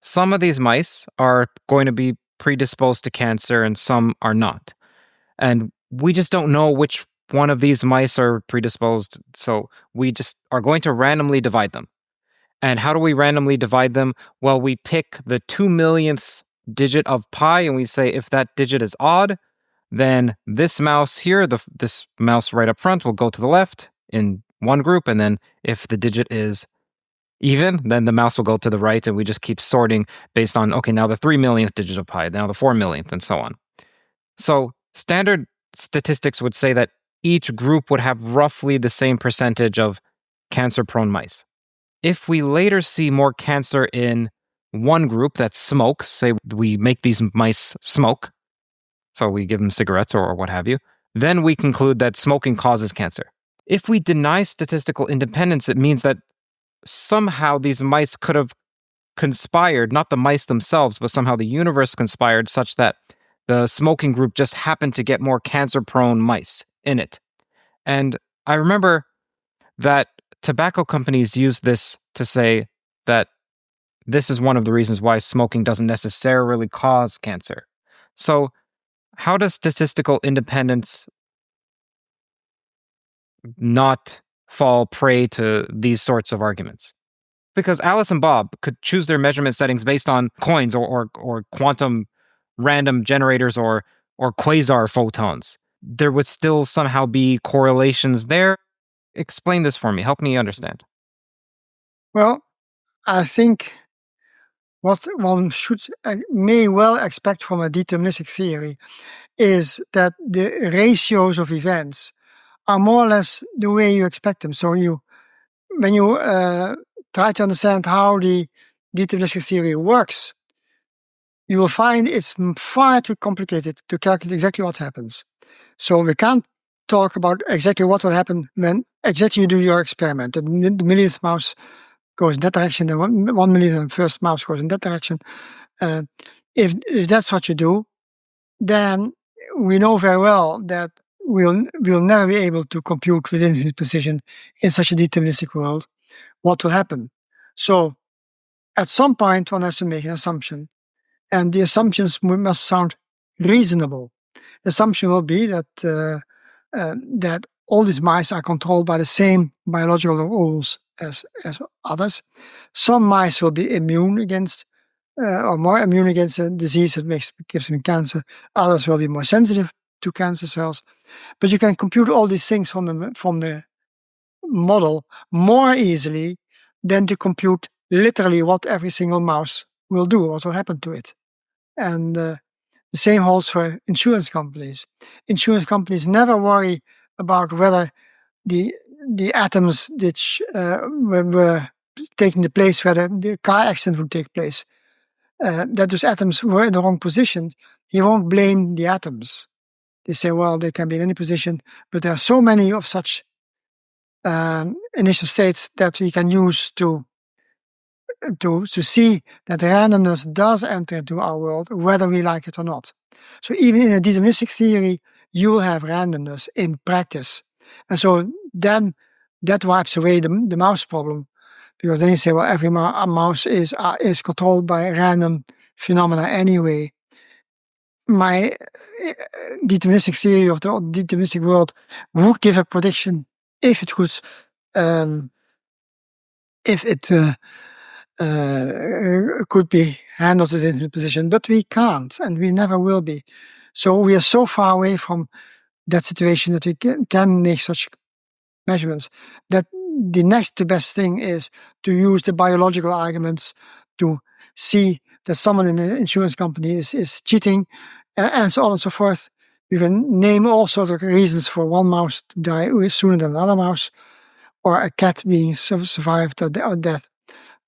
Some of these mice are going to be predisposed to cancer and some are not. And we just don't know which one of these mice are predisposed. So we just are going to randomly divide them. And how do we randomly divide them? Well, we pick the 2 millionth digit of pi and we say if that digit is odd, then this mouse here, this mouse right up front will go to the left in one group. And then if the digit is even, then the mouse will go to the right. And we just keep sorting based on, okay, now the 3 millionth digit of pi, now the 4 millionth, and so on. So standard statistics would say that each group would have roughly the same percentage of cancer-prone mice. If we later see more cancer in one group that smokes, say we make these mice smoke, so we give them cigarettes or what have you, then we conclude that smoking causes cancer. If we deny statistical independence, it means that somehow these mice could have conspired, not the mice themselves, but somehow the universe conspired such that the smoking group just happened to get more cancer-prone mice in it. And I remember that tobacco companies use this to say that this is one of the reasons why smoking doesn't necessarily cause cancer. So how does statistical independence not fall prey to these sorts of arguments? Because Alice and Bob could choose their measurement settings based on coins or quantum random generators or quasar photons. There would still somehow be correlations there. Explain this for me. Help me understand. Well, I think what one may well expect from a deterministic theory is that the ratios of events are more or less the way you expect them. So when you try to understand how the deterministic theory works, you will find it's far too complicated to calculate exactly what happens. So we can't talk about exactly what will happen when exactly you do your experiment. The millionth mouse goes in that direction, the 1 millionth first mouse goes in that direction. If that's what you do, then we know very well that we'll never be able to compute with infinite precision in such a deterministic world what will happen. So at some point one has to make an assumption, and the assumptions must sound reasonable. The assumption will be that that all these mice are controlled by the same biological rules as others. Some mice will be immune against or more immune against a disease that gives them cancer. Others will be more sensitive to cancer cells. But you can compute all these things from the model more easily than to compute literally what every single mouse will do, what will happen to it. And the same holds for insurance companies. Insurance companies never worry about whether the atoms which were taking the place where the car accident would take place, that those atoms were in the wrong position. He won't blame the atoms. They say, well, they can be in any position, but there are so many of such initial states that we can use to see that randomness does enter into our world, whether we like it or not. So even in a deterministic theory, you will have randomness in practice. And so then that wipes away the mouse problem, because then you say, well, every mouse is controlled by random phenomena anyway. My deterministic theory of the deterministic world would give a prediction if it could, could be handled in a position, but we can't, and we never will be. So we are so far away from that situation that we can make such measurements, that the next best thing is to use the biological arguments to see that someone in an insurance company is cheating, and so on and so forth. You can name all sorts of reasons for one mouse to die sooner than another mouse, or a cat being survived or death.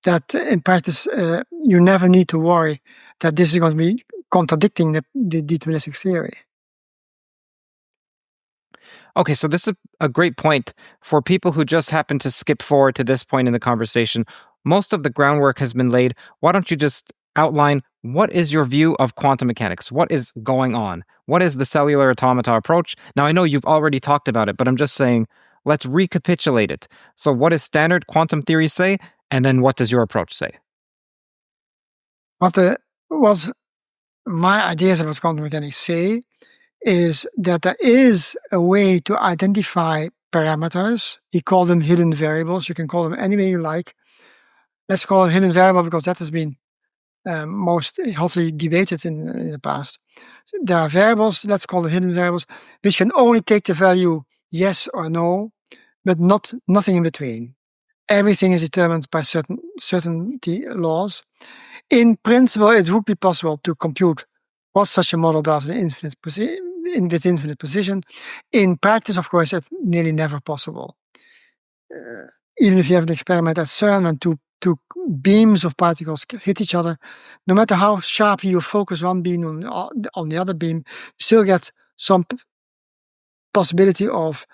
That in practice, you never need to worry that this is going to be contradicting the deterministic theory. Okay, so this is a great point for people who just happen to skip forward to this point in the conversation. Most of the groundwork has been laid. Why don't you just outline what is your view of quantum mechanics? What is going on? What is the cellular automata approach? Now, I know you've already talked about it, but I'm just saying, let's recapitulate it. So what does standard quantum theory say? And then what does your approach say? What my ideas about quantum mechanics say is that there is a way to identify parameters. We call them hidden variables. You can call them any way you like. Let's call them hidden variable because that has been most hotly debated in the past. So there are variables, let's call them hidden variables, which can only take the value yes or no, but nothing in between. Everything is determined by certainty laws. In principle, it would be possible to compute what such a model does with infinite precision. In practice, of course, it's nearly never possible. Even if you have an experiment at CERN and two beams of particles hit each other, no matter how sharply you focus one beam on the other beam, you still get some possibility of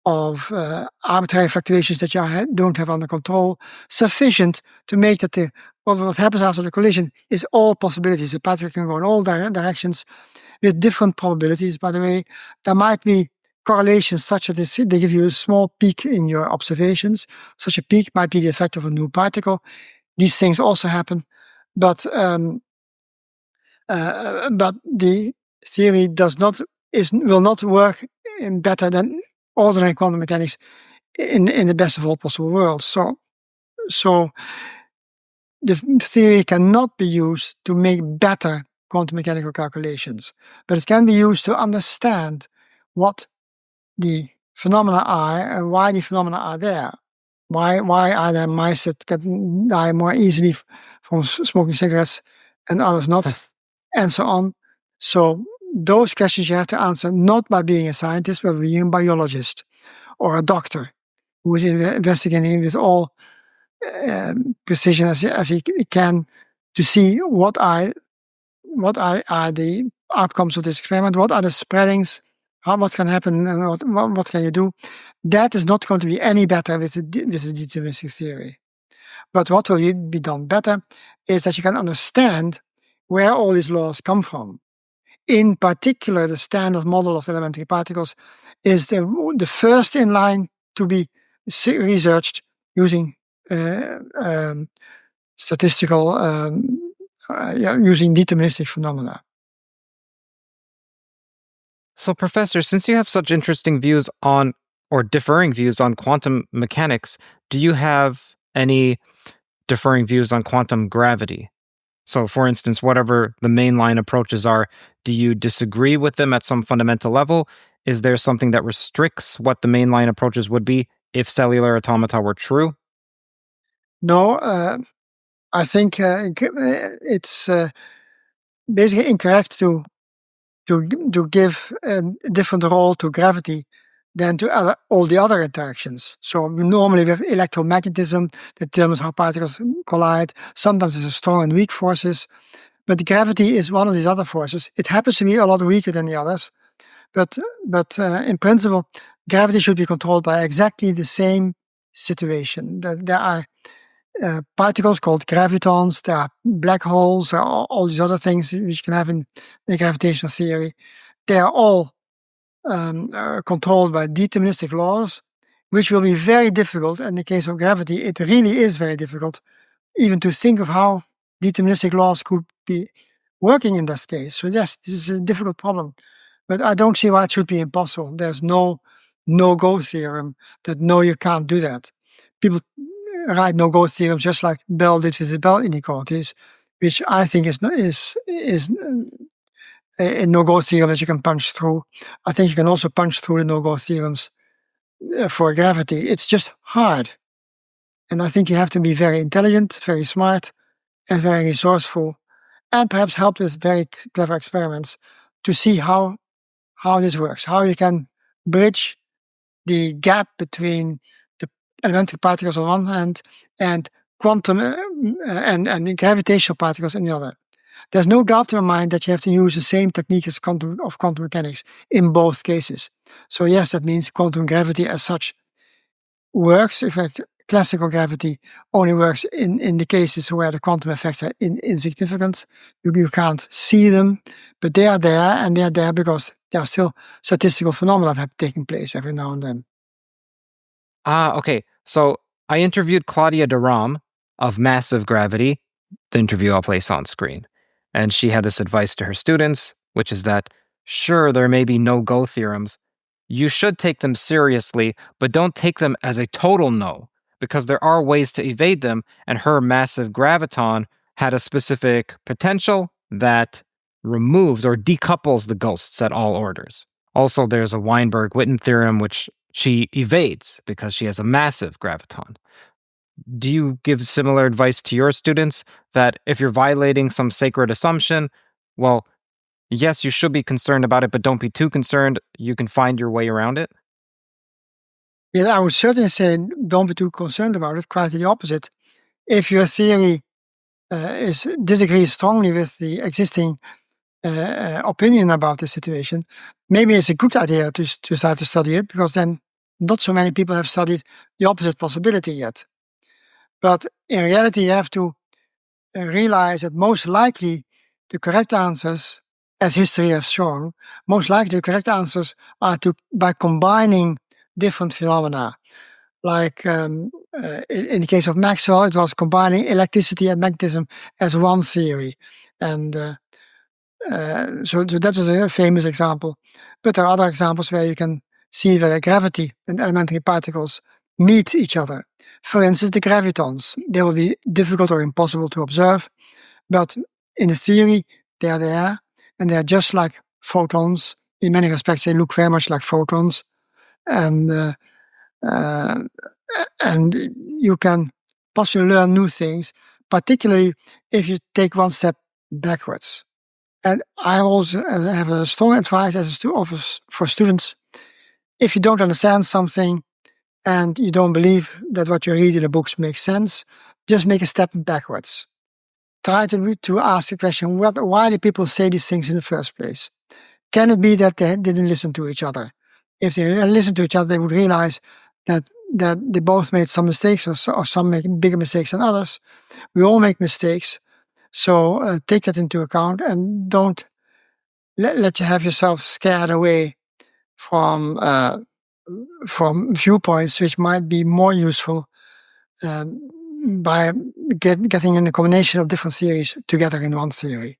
arbitrary fluctuations that you don't have under control, sufficient to make that what happens after the collision is all possibilities. The particle can go in all directions with different probabilities. By the way, there might be correlations such that they give you a small peak in your observations. Such a peak might be the effect of a new particle. These things also happen, but the theory will not work better than ordinary quantum mechanics in the best of all possible worlds. So the theory cannot be used to make better quantum mechanical calculations, but it can be used to understand what the phenomena are and why the phenomena are there. Why are there mice that can die more easily from smoking cigarettes and others not, and so on. So those questions you have to answer not by being a scientist, but being a biologist or a doctor who is investigating with all precision as he can to see what are the outcomes of this experiment, what are the spreadings, what can happen, and what can you do. That is not going to be any better with the deterministic theory. But what will be done better is that you can understand where all these laws come from. In particular, the standard model of the elementary particles is the first in line to be researched using statistical, using deterministic phenomena. So, Professor, since you have such interesting views on, or differing views on quantum mechanics, do you have any differing views on quantum gravity? So, for instance, whatever the mainline approaches are, do you disagree with them at some fundamental level? Is there something that restricts what the mainline approaches would be if cellular automata were true? No, I think it's basically incorrect to give a different role to gravity than to all the other interactions. So normally we have electromagnetism that determines how particles collide. Sometimes there's strong and weak forces, but gravity is one of these other forces. It happens to be a lot weaker than the others, but in principle, gravity should be controlled by exactly the same situation. There are particles called gravitons, there are black holes, there are all these other things which you can have in the gravitational theory. They are all controlled by deterministic laws, which will be very difficult. In the case of gravity, it really is very difficult even to think of how deterministic laws could be working in this case. So yes, this is a difficult problem, but I don't see why it should be impossible. There's no no-go theorem that no, you can't do that. People write no-go theorems just like Bell did with the Bell inequalities, which I think is no-go theorem that you can punch through. I think you can also punch through the no-go theorems for gravity. It's just hard. And I think you have to be very intelligent, very smart, and very resourceful, and perhaps helped with very clever experiments to see how this works, how you can bridge the gap between the elementary particles on one hand and quantum and the gravitational particles on the other. There's no doubt in my mind that you have to use the same technique as quantum mechanics in both cases. So yes, that means quantum gravity as such works. In fact, classical gravity only works in the cases where the quantum effects are insignificant. You can't see them, but they are there, and they are there because there are still statistical phenomena that have taken place every now and then. Okay. So I interviewed Claudia de Rom of Massive Gravity. The interview I'll place on screen. And she had this advice to her students, which is that, sure, there may be no-go theorems. You should take them seriously, but don't take them as a total no, because there are ways to evade them, and her massive graviton had a specific potential that removes or decouples the ghosts at all orders. Also, there's a Weinberg-Witten theorem, which she evades because she has a massive graviton. Do you give similar advice to your students that if you're violating some sacred assumption, well, yes, you should be concerned about it, but don't be too concerned. You can find your way around it? Yeah, I would certainly say don't be too concerned about it, quite the opposite. If your theory disagrees strongly with the existing opinion about the situation, maybe it's a good idea to start to study it, because then not so many people have studied the opposite possibility yet. But in reality, you have to realize that most likely the correct answers, as history has shown, most likely the correct answers are by combining different phenomena. Like in the case of Maxwell, it was combining electricity and magnetism as one theory. And so that was a famous example. But there are other examples where you can see that gravity and elementary particles meet each other. For instance, the gravitons. They will be difficult or impossible to observe, but in the theory, they are there, and they are just like photons. In many respects, they look very much like photons. And you can possibly learn new things, particularly if you take one step backwards. And I also have a strong advice for students. If you don't understand something and you don't believe that what you read in the books makes sense, just make a step backwards. Try to ask the question, why do people say these things in the first place? Can it be that they didn't listen to each other? If they listened to each other, they would realize that they both made some mistakes, or some make bigger mistakes than others. We all make mistakes. So take that into account, and don't let you have yourself scared away from viewpoints which might be more useful by getting in a combination of different theories together in one theory.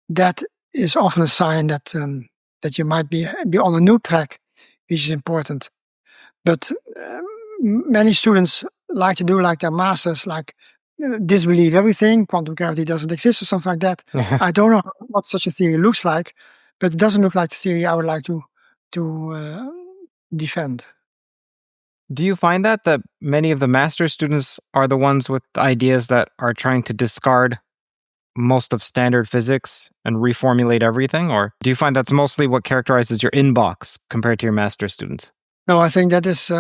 That is often a sign that you might be on a new track, which is important. But many students like to do like their masters, like disbelieve everything, quantum gravity doesn't exist or something like that. I don't know what such a theory looks like, but it doesn't look like the theory I would like to defend. Do you find that many of the master's students are the ones with ideas that are trying to discard most of standard physics and reformulate everything? Or do you find that's mostly what characterizes your inbox compared to your master's students? No, I think that is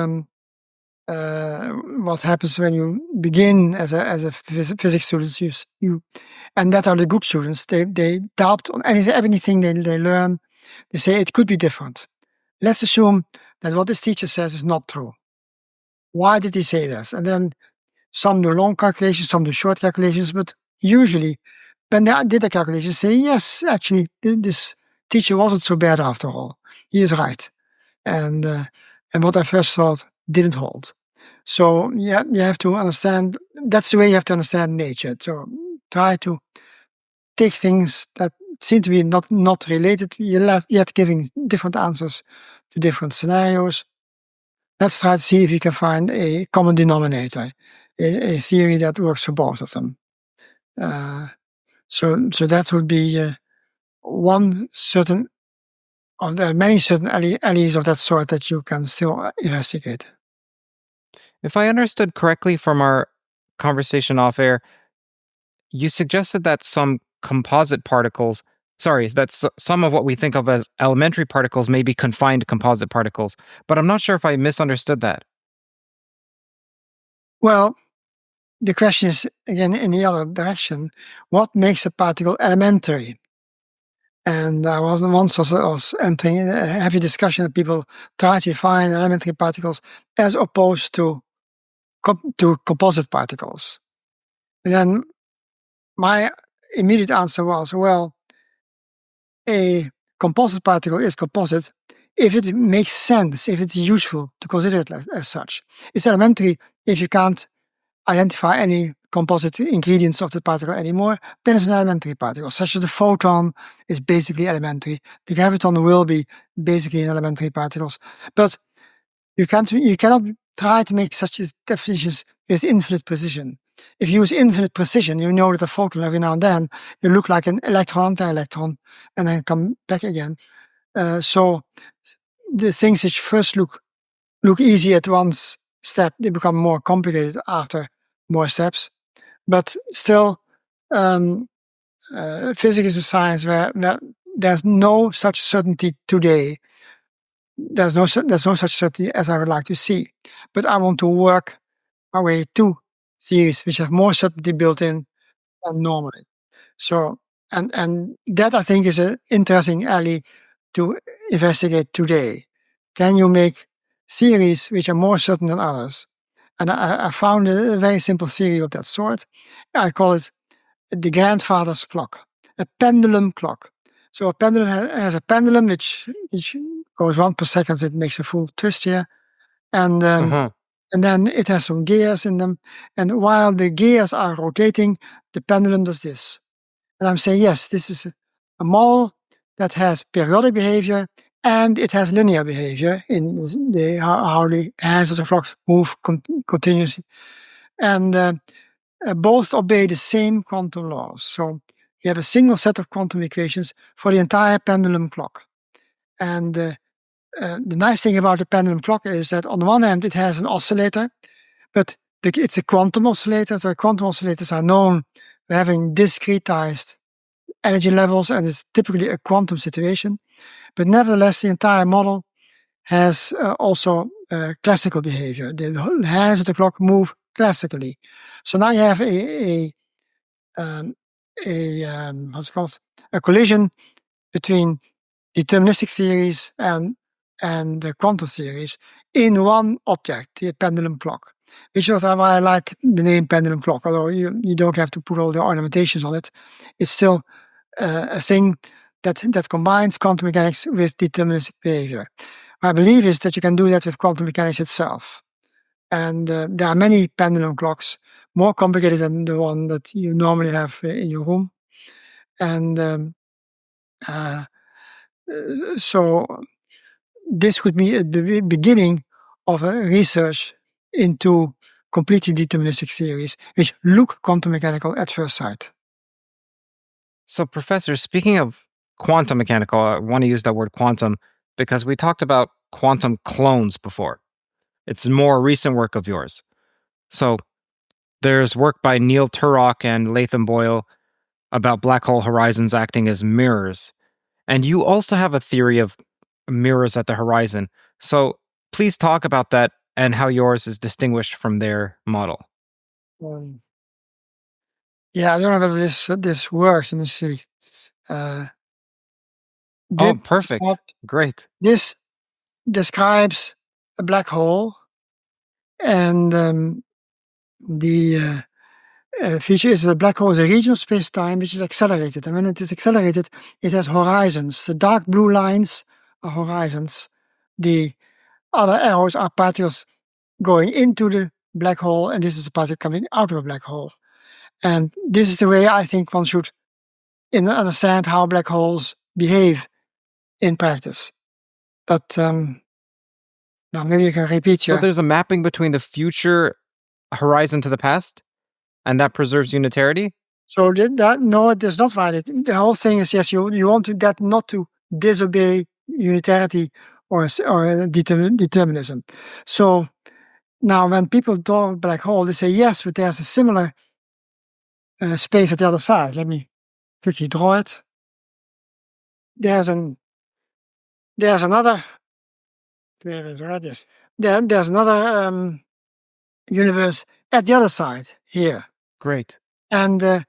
what happens when you begin as a physics student. And that are the good students. They doubt on anything they learn. They say it could be different. Let's assume that what this teacher says is not true. Why did he say this? And then some do long calculations, some do short calculations, but usually when they did the calculations, say, yes, actually, this teacher wasn't so bad after all. He is right. And what I first thought didn't hold. So yeah, you have to understand, that's the way you have to understand nature. So try to take things that seem to be not related, yet giving different answers to different scenarios. Let's try to see if you can find a common denominator, a theory that works for both of them. So that would be one certain, or there are many certain alleles of that sort that you can still investigate. If I understood correctly from our conversation off air, you suggested that some composite particles, some of what we think of as elementary particles may be confined composite particles, but I'm not sure if I misunderstood that. Well, the question is, again, in the other direction, what makes a particle elementary? And I was once entering a heavy discussion that people try to define elementary particles as opposed to composite particles. And then my immediate answer was, well, a composite particle is composite if it makes sense, if it's useful to consider it as such. It's elementary if you can't identify any composite ingredients of the particle anymore, then it's an elementary particle, such as the photon is basically elementary. The graviton will be basically an elementary particles. But you cannot try to make such definitions with infinite precision. If you use infinite precision, you know that a photon every now and then will look like an electron, anti-electron, and then come back again. So the things which first look easy at one step, they become more complicated after more steps. But still, physics is a science where there's no such certainty today. There's no such certainty as I would like to see. But I want to work my way to theories which have more certainty built in than normally. So, and that I think is an interesting alley to investigate today. Can you make theories which are more certain than others? And I found a very simple theory of that sort. I call it the grandfather's clock, a pendulum clock. So a pendulum has a pendulum which goes 1 per second. It makes a full twist here, and then it has some gears in them. And while the gears are rotating, the pendulum does this. And I'm saying, yes, this is a model that has periodic behavior and it has linear behavior in how the hands of the clock move continuously. And both obey the same quantum laws. So you have a single set of quantum equations for the entire pendulum clock. And the nice thing about the pendulum clock is that on the one hand, it has an oscillator, but it's a quantum oscillator. So quantum oscillators are known for having discretized energy levels, and it's typically a quantum situation. But nevertheless, the entire model has also classical behavior. The hands of the clock move classically. So now you have a collision between deterministic theories and the quantum theories in one object, the pendulum clock. Which is why I like the name pendulum clock, although you don't have to put all the ornamentations on it. It's still a thing that combines quantum mechanics with deterministic behavior. My belief is that you can do that with quantum mechanics itself. And there are many pendulum clocks, more complicated than the one that you normally have in your room. And so this could be the beginning of a research into completely deterministic theories, which look quantum mechanical at first sight. So, Professor, speaking of quantum mechanical, I want to use that word quantum because we talked about quantum clones before. It's more recent work of yours. So, there's work by Neil Turok and Latham Boyle about black hole horizons acting as mirrors. And you also have a theory of mirrors at the horizon. So, please talk about that and how yours is distinguished from their model. Yeah, I don't know whether this works. Let me see. Perfect. Great. This describes a black hole, and the feature is that the black hole is a region of space-time which is accelerated. And when it is accelerated, it has horizons. The dark blue lines are horizons. The other arrows are particles going into the black hole, and this is a particle coming out of a black hole. And this is the way I think one should understand how black holes behave in practice. But now maybe you can repeat. So there's a mapping between the future horizon to the past, and that preserves unitarity? So no, it does not violate. The whole thing is, yes, you want that not to disobey unitarity or determinism. So now when people draw a black hole, they say, yes, but there's a similar space at the other side. Let me quickly draw it. There's another, where is this? There's another universe at the other side here. Great. And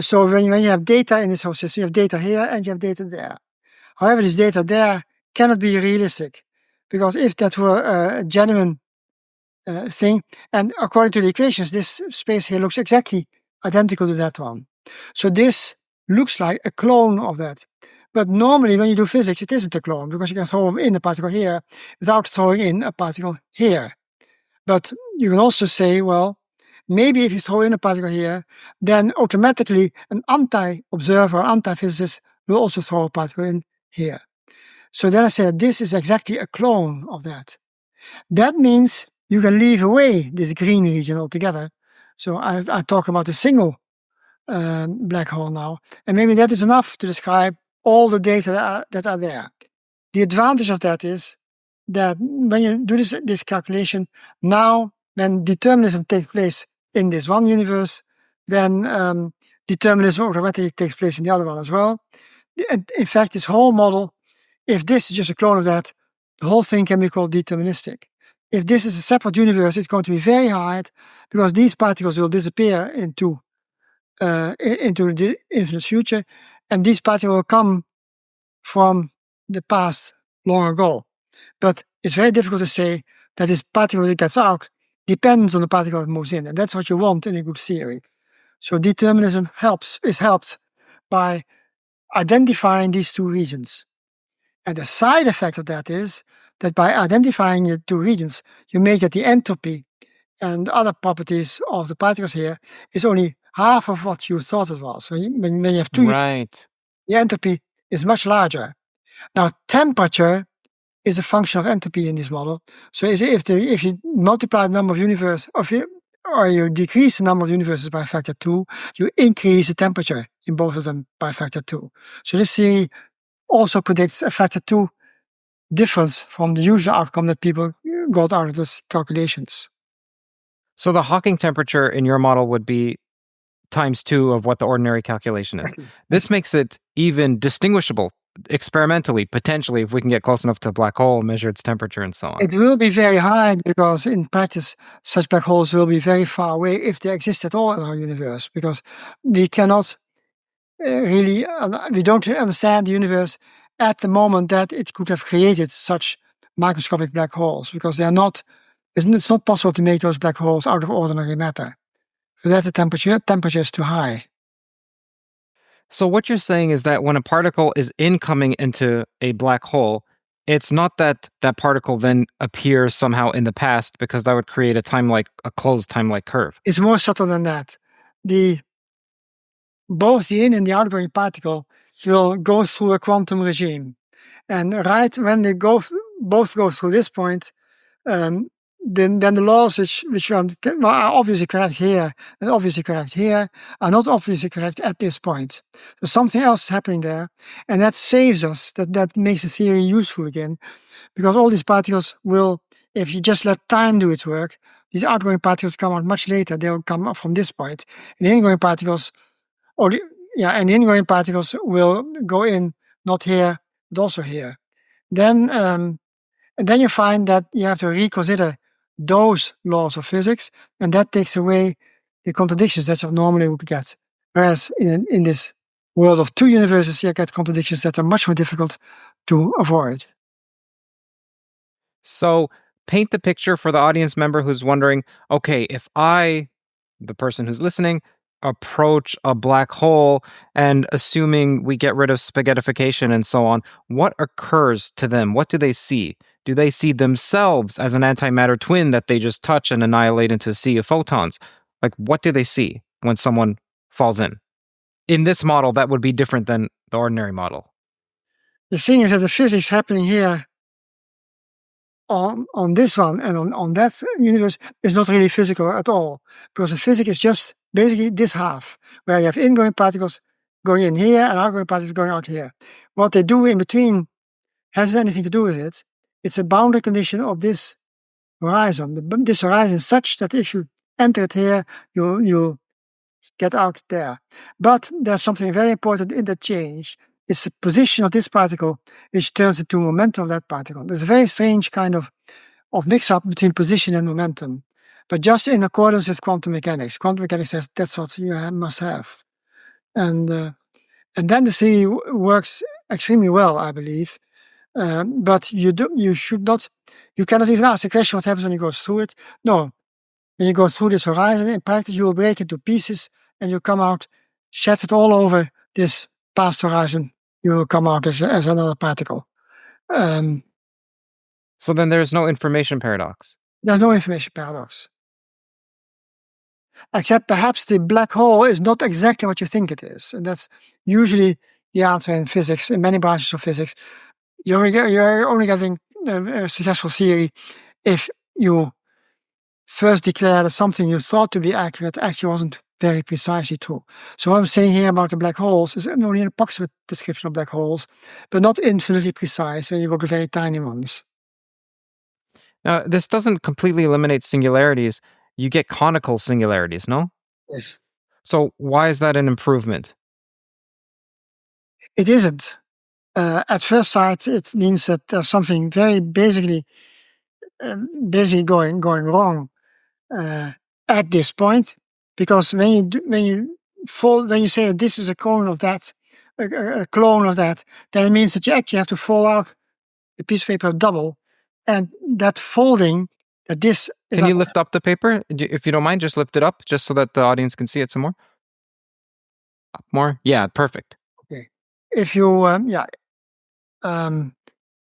so when you have data in this whole system, you have data here and you have data there. However, this data there cannot be realistic, because if that were a genuine thing, and according to the equations, this space here looks exactly identical to that one. So this looks like a clone of that. But normally when you do physics, it isn't a clone, because you can throw in a particle here without throwing in a particle here. But you can also say, well, maybe if you throw in a particle here, then automatically an anti-observer, anti-physicist will also throw a particle in here. So then I said, this is exactly a clone of that. That means you can leave away this green region altogether. So I talk about a single black hole now. And maybe that is enough to describe all the data that are there. The advantage of that is that when you do this calculation, now when determinism takes place in this one universe, then determinism automatically takes place in the other one as well. And in fact, this whole model, if this is just a clone of that, the whole thing can be called deterministic. If this is a separate universe, it's going to be very hard, because these particles will disappear into the infinite future, and these particles will come from the past long ago. But it's very difficult to say that this particle that gets out depends on the particle that moves in, and that's what you want in a good theory. So determinism is helped by identifying these two regions. And the side effect of that is that by identifying the two regions, you make that the entropy and other properties of the particles here is only half of what you thought it was. So when you have two, Right. the entropy is much larger. Now, temperature is a function of entropy in this model. So if you multiply the number of universes, or you decrease the number of universes by a factor 2, you increase the temperature in both of them by a factor 2. So this theory also predicts a factor 2 difference from the usual outcome that people got out of these calculations. So the Hawking temperature in your model would be times 2 of what the ordinary calculation is. This makes it even distinguishable experimentally, potentially, if we can get close enough to a black hole, measure its temperature and so on. It will be very hard, because in practice, such black holes will be very far away, if they exist at all in our universe, because we cannot we don't understand the universe at the moment that it could have created such microscopic black holes, because it's not possible to make those black holes out of ordinary matter. So that the temperature is too high. So what you're saying is that when a particle is incoming into a black hole, it's not that that particle then appears somehow in the past, because that would create a closed time-like curve. It's more subtle than that. Both the in and the outgoing particle will go through a quantum regime. And right when they both go through this point, then the laws which are obviously correct here and obviously correct here are not obviously correct at this point. So something else is happening there, and that saves us, that makes the theory useful again, because all these particles will, if you just let time do its work, these outgoing particles come out much later. They'll come up from this point. And the ingoing particles, the ingoing particles will go in not here, but also here. Then you find that you have to reconsider those laws of physics, and that takes away the contradictions that you normally would get. Whereas in this world of two universes, you get contradictions that are much more difficult to avoid. So paint the picture for the audience member who's wondering, okay, if I, the person who's listening, approach a black hole, and assuming we get rid of spaghettification and so on, what occurs to them? What do they see? Do they see themselves as an antimatter twin that they just touch and annihilate into a sea of photons? Like, what do they see when someone falls in? In this model, that would be different than the ordinary model. The thing is that the physics happening here on this one and on that universe is not really physical at all, because the physics is just basically this half, where you have ingoing particles going in here and outgoing particles going out here. What they do in between hasn't anything to do with it. It's a boundary condition of this horizon. This horizon is such that if you enter it here, you get out there. But there's something very important in that change. It's the position of this particle which turns into momentum of that particle. There's a very strange kind of mix-up between position and momentum, but just in accordance with quantum mechanics. Quantum mechanics says that's what you must have. And then the theory works extremely well, I believe. But you cannot even ask the question what happens when you go through it. No, when you go through this horizon, in practice you will break into pieces and you come out shattered all over this past horizon. You will come out as another particle. So then there's no information paradox. There's no information paradox. Except perhaps the black hole is not exactly what you think it is. And that's usually the answer in physics, in many branches of physics. You're only getting a successful theory if you first declare that something you thought to be accurate actually wasn't very precisely true. So what I'm saying here about the black holes is only an approximate description of black holes, but not infinitely precise when you go to very tiny ones. Now, this doesn't completely eliminate singularities. You get conical singularities, no? Yes. So why is that an improvement? It isn't. At first sight, it means that there's something very basically going wrong at this point, because when you say that this is a clone of that, then it means that you actually have to fold out the piece of paper double, and that folding that this. Can you lift up the paper, if you don't mind? Just lift it up, just so that the audience can see it some more. Up more, yeah, perfect. Okay, if you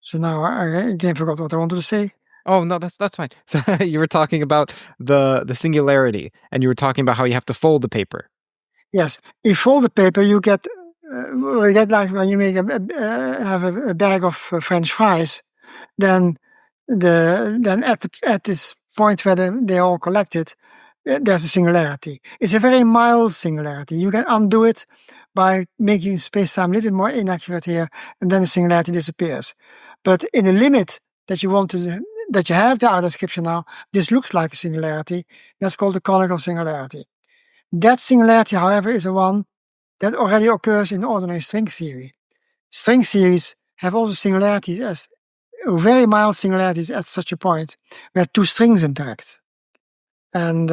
so now I again forgot what I wanted to say. Oh, no, that's fine. So you were talking about the singularity, and you were talking about how you have to fold the paper. Yes, if you fold the paper, you get like when you make have a bag of French fries, then at this point where they're all collected, there's a singularity. It's a very mild singularity. You can undo it by making space-time a little bit more inaccurate here, and then the singularity disappears. But in the limit that you want to, that you have the outer description now, this looks like a singularity. That's called the conical singularity. That singularity, however, is the one that already occurs in ordinary string theory. String theories have also singularities as very mild singularities at such a point where two strings interact. And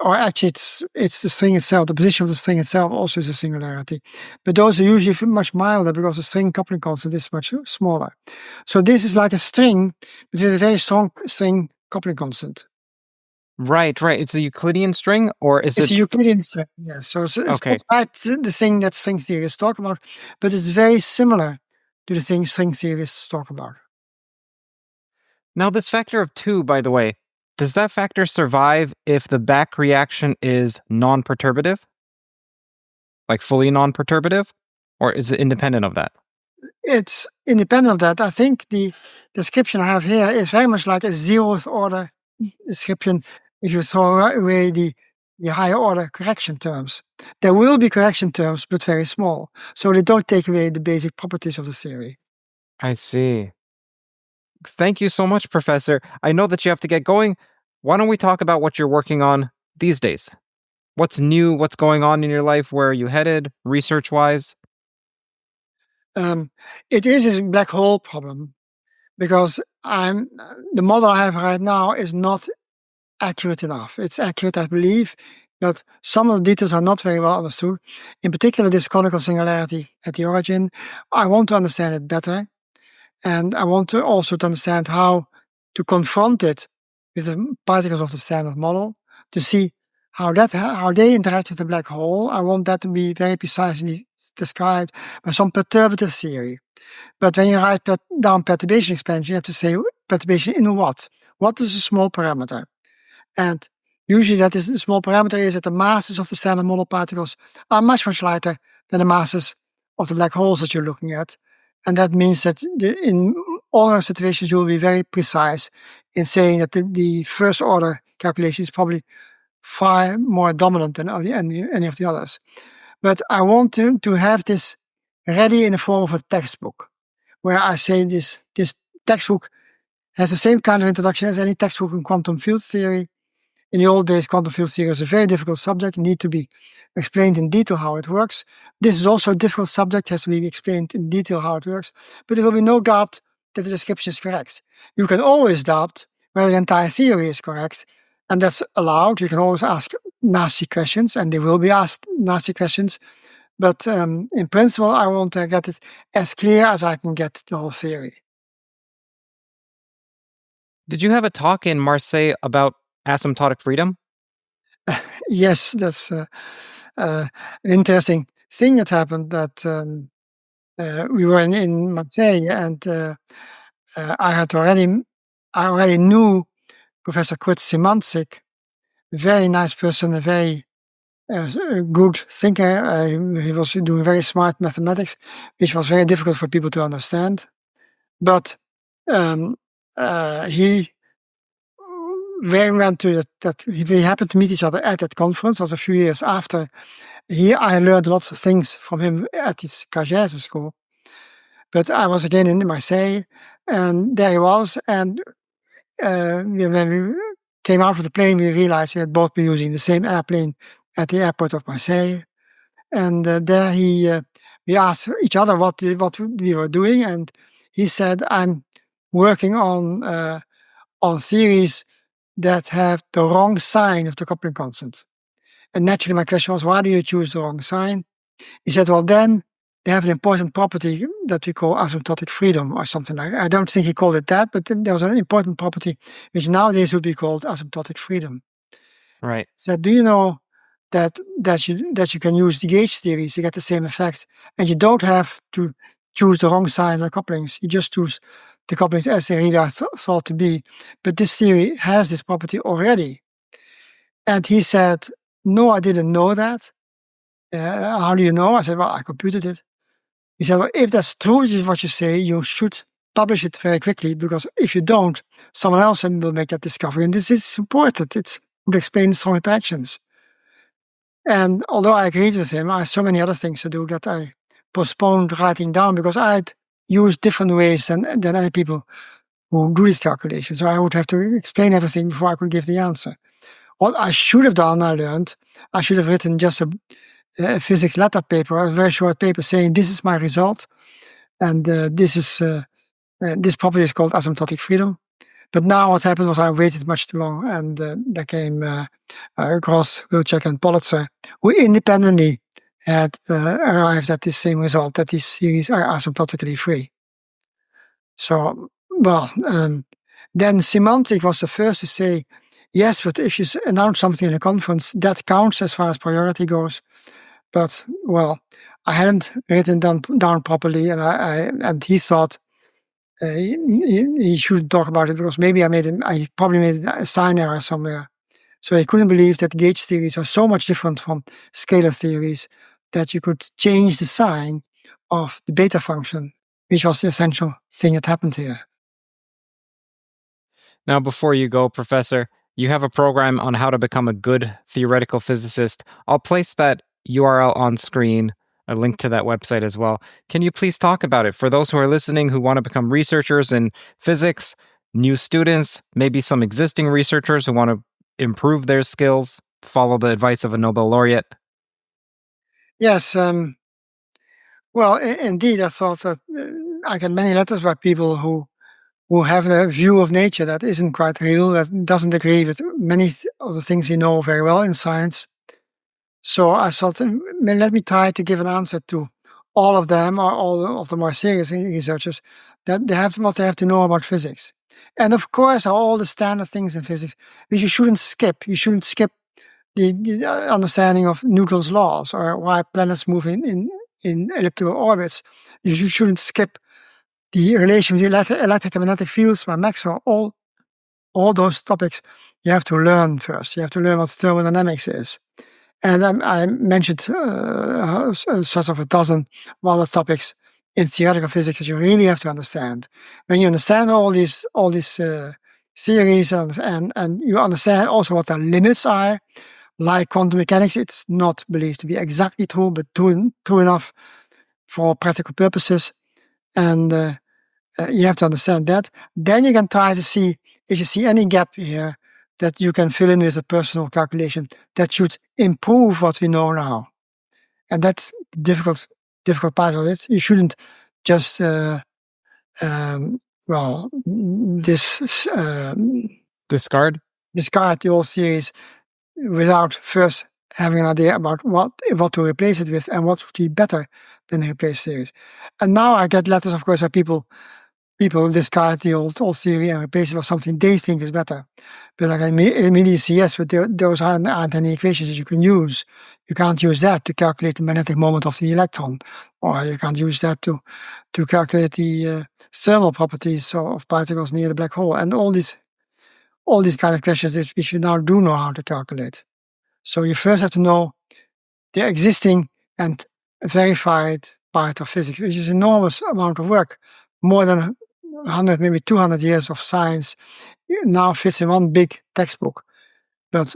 or actually it's the string itself, the position of the string itself also is a singularity. But those are usually much milder because the string coupling constant is much smaller. So this is like a string, but with a very strong string coupling constant. Right. It's a Euclidean string, or is it? It's a Euclidean string, yes. So it's okay. Not the thing that string theorists talk about, but it's very similar to the thing string theorists talk about. Now, this factor of 2, by the way, does that factor survive if the back reaction is non-perturbative? Like fully non-perturbative? Or is it independent of that? It's independent of that. I think the description I have here is very much like a zeroth order description if you throw away the higher order correction terms. There will be correction terms, but very small. So they don't take away the basic properties of the theory. I see. Thank you so much, Professor. I know that you have to get going. Why don't we talk about what you're working on these days? What's new? What's going on in your life? Where are you headed, research-wise? It is a black hole problem because the model I have right now is not accurate enough. It's accurate, I believe, but some of the details are not very well understood. In particular, this conical singularity at the origin. I want to understand it better. And I want to also understand how to confront it with the particles of the standard model to see how they interact with the black hole. I want that to be very precisely described by some perturbative theory. But when you write down perturbation expansion, you have to say perturbation in what? What is a small parameter? And usually the small parameter is that the masses of the standard model particles are much, much lighter than the masses of the black holes that you're looking at. And that means that in all other situations, you will be very precise in saying that the first order calculation is probably far more dominant than any of the others. But I want to have this ready in the form of a textbook, where I say this textbook has the same kind of introduction as any textbook in quantum field theory. In the old days, quantum field theory is a very difficult subject. It needs to be explained in detail how it works. This is also a difficult subject, has to be explained in detail how it works. But there will be no doubt that the description is correct. You can always doubt whether the entire theory is correct, and that's allowed. You can always ask nasty questions, and they will be asked nasty questions. But in principle, I want to get it as clear as I can get the whole theory. Did you have a talk in Marseille about asymptotic freedom? Yes, that's an interesting thing that happened. That we were in Marseille, and I already knew Professor Curt, very nice person, a very good thinker. He was doing very smart mathematics, which was very difficult for people to understand. But we went to that. We happened to meet each other at that conference. It was a few years after. I learned lots of things from him at his Cargèse school. But I was again in Marseille, and there he was. And when we came out of the plane, we realized we had both been using the same airplane at the airport of Marseille. And there we asked each other what we were doing, and he said, "I'm working on theories that have the wrong sign of the coupling constant." And naturally, my question was, why do you choose the wrong sign? He said, well, then they have an important property that we call asymptotic freedom or something like that. I don't think he called it that, but there was an important property which nowadays would be called asymptotic freedom. Right. So do you know that you can use the gauge theories to get the same effect, and you don't have to choose the wrong sign of couplings. You just choose the couplings as they really are thought to be. But this theory has this property already. And he said, no, I didn't know that. How do you know? I said, well, I computed it. He said, well, if that's true, which is what you say, you should publish it very quickly, because if you don't, someone else will make that discovery. And this is important. It would explain strong interactions. And although I agreed with him, I had so many other things to do that I postponed writing down, because I had used different ways than other people who do these calculations. So I would have to explain everything before I could give the answer. What I should have done, I learned, I should have written just a physics letter paper, a very short paper saying, this is my result, and this property is called asymptotic freedom. But now what happened was I waited much too long, and there came Gross, Wilczek, and Politzer, who independently had arrived at this same result, that these theories are asymptotically free. So, well, then Szymanczyk was the first to say, yes, but if you announce something in a conference, that counts as far as priority goes. But, well, I hadn't written down properly, and he thought he shouldn't talk about it, because maybe I probably made a sign error somewhere. So he couldn't believe that gauge theories are so much different from scalar theories that you could change the sign of the beta function, which was the essential thing that happened here. Now, before you go, Professor, you have a program on how to become a good theoretical physicist. I'll place that URL on screen, a link to that website as well. Can you please talk about it for those who are listening who want to become researchers in physics, new students, maybe some existing researchers who want to improve their skills, follow the advice of a Nobel Laureate? Yes. Well, indeed, I thought that I get many letters by people who have a view of nature that isn't quite real, that doesn't agree with many of the things we know very well in science. So I thought, let me try to give an answer to all of them, or all of the more serious researchers, that they have what they have to know about physics. And of course, all the standard things in physics, which you shouldn't skip. You shouldn't skip the understanding of Newton's laws, or why planets move in elliptical orbits. You shouldn't skip the relation with the electric and magnetic fields by Maxwell. All those topics you have to learn first. You have to learn what thermodynamics is. And I mentioned sort of a dozen other topics in theoretical physics that you really have to understand. When you understand all these theories and you understand also what their limits are, like quantum mechanics, it's not believed to be exactly true, but true enough for practical purposes. And you have to understand that. Then you can try to see if you see any gap here that you can fill in with a personal calculation that should improve what we know now. And that's the difficult part of it. You shouldn't just Discard? discard the old theories without first having an idea about what to replace it with and what would be better than the replaced theories. And now I get letters, of course, where people discard the old theory and replace it with something they think is better. But I can immediately say yes, but those aren't any equations that you can use. You can't use that to calculate the magnetic moment of the electron, or you can't use that to calculate the thermal properties of particles near the black hole, and all these kind of questions which you now do know how to calculate. So you first have to know the existing and verified part of physics, which is an enormous amount of work. More than 100, maybe 200 years of science now fits in one big textbook. But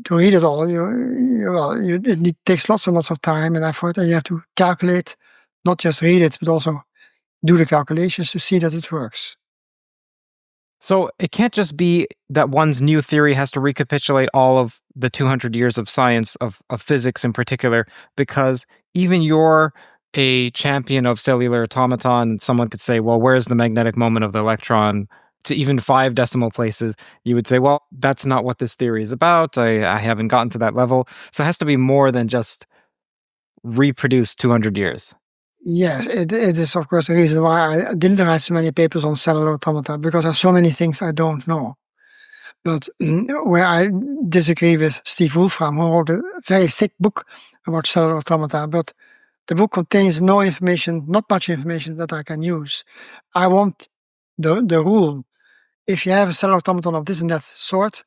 to read it all, it takes lots and lots of time and effort, and you have to calculate, not just read it, but also do the calculations to see that it works. So it can't just be that one's new theory has to recapitulate all of the 200 years of science, of physics in particular, because even you're a champion of cellular automaton, someone could say, well, where's the magnetic moment of the electron? To even 5 decimal places, you would say, well, that's not what this theory is about. I haven't gotten to that level. So it has to be more than just reproduce 200 years. Yes, it is, of course, the reason why I didn't write so many papers on cellular automata, because there are so many things I don't know. But where I disagree with Steve Wolfram, who wrote a very thick book about cellular automata, but the book contains no information, not much information that I can use. I want the rule. If you have a cellular automaton of this and that sort,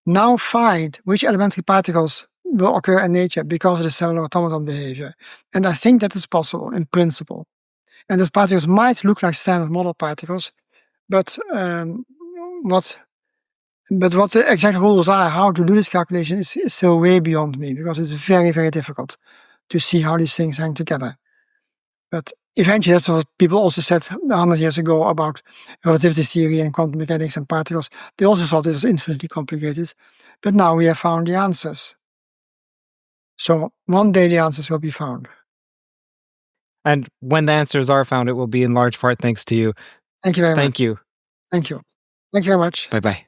now find which elementary particles will occur in nature because of the cellular automaton behavior. And I think that is possible in principle. And those particles might look like standard model particles, but what the exact rules are, how to do this calculation is still way beyond me, because it's very, very difficult to see how these things hang together. But eventually, that's what people also said 100 years ago about relativity theory and quantum mechanics and particles. They also thought it was infinitely complicated, but now we have found the answers. So one day the answers will be found. And when the answers are found, it will be in large part thanks to you. Thank you very much. Thank you. Thank you. Thank you very much. Bye-bye.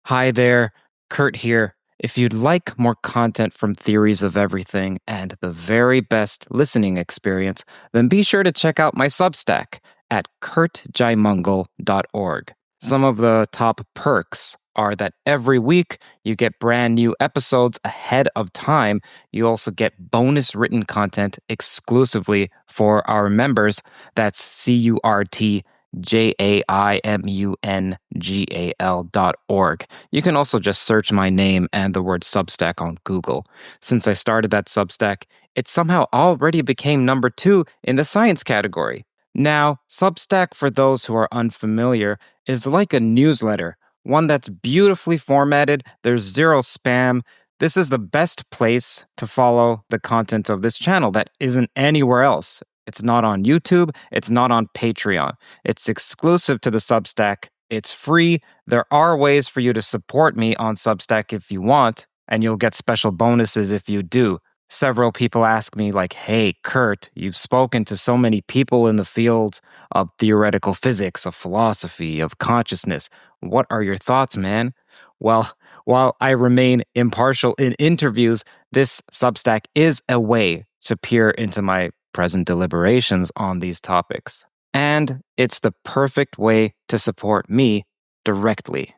Hi there, Curt here. If you'd like more content from Theories of Everything and the very best listening experience, then be sure to check out my Substack at Jaimungal.org. Some of the top perks are that every week you get brand new episodes ahead of time. You also get bonus written content exclusively for our members. That's CurtJaimungal.org. You can also just search my name and the word Substack on Google. Since I started that Substack, it somehow already became number 2 in the science category. Now, Substack, for those who are unfamiliar, is like a newsletter, one that's beautifully formatted. There's zero spam. This is the best place to follow the content of this channel that isn't anywhere else. It's not on YouTube. It's not on Patreon. It's exclusive to the Substack. It's free. There are ways for you to support me on Substack if you want, and you'll get special bonuses if you do. Several people ask me, like, hey, Curt, you've spoken to so many people in the fields of theoretical physics, of philosophy, of consciousness. What are your thoughts, man? Well, while I remain impartial in interviews, this Substack is a way to peer into my present deliberations on these topics. And it's the perfect way to support me directly.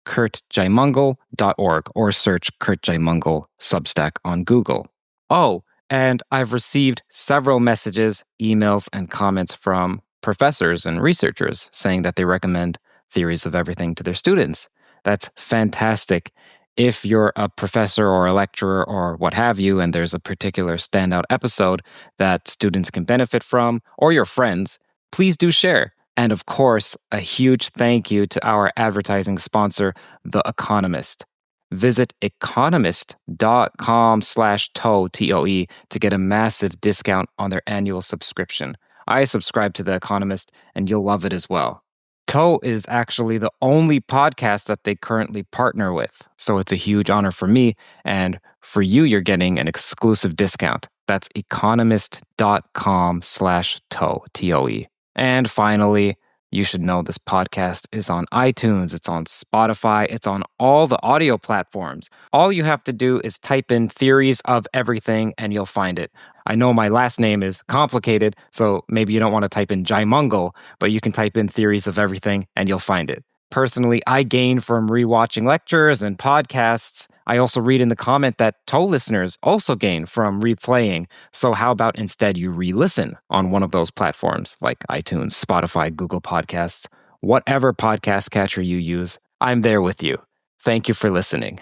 CurtJaimungal.org, or search Curt Jaimungal Substack on Google. Oh, and I've received several messages, emails, and comments from professors and researchers saying that they recommend Theories of Everything to their students. That's fantastic. if you're a professor or a lecturer or what have you, and there's a particular standout episode that students can benefit from, or your friends, please do share. And of course, a huge thank you to our advertising sponsor, The Economist. Visit economist.com/toe, TOE, to get a massive discount on their annual subscription. I subscribe to The Economist, and you'll love it as well. Toe is actually the only podcast that they currently partner with, so it's a huge honor for me, and for you, you're getting an exclusive discount. That's economist.com/toe, TOE. And finally, you should know this podcast is on iTunes, it's on Spotify, it's on all the audio platforms. All you have to do is type in Theories of Everything and you'll find it. I know my last name is complicated, so maybe you don't want to type in Jaimungal, but you can type in Theories of Everything and you'll find it. Personally, I gain from rewatching lectures and podcasts. I also read in the comment that Toe listeners also gain from replaying. So how about instead you re-listen on one of those platforms like iTunes, Spotify, Google Podcasts, whatever podcast catcher you use. I'm there with you. Thank you for listening.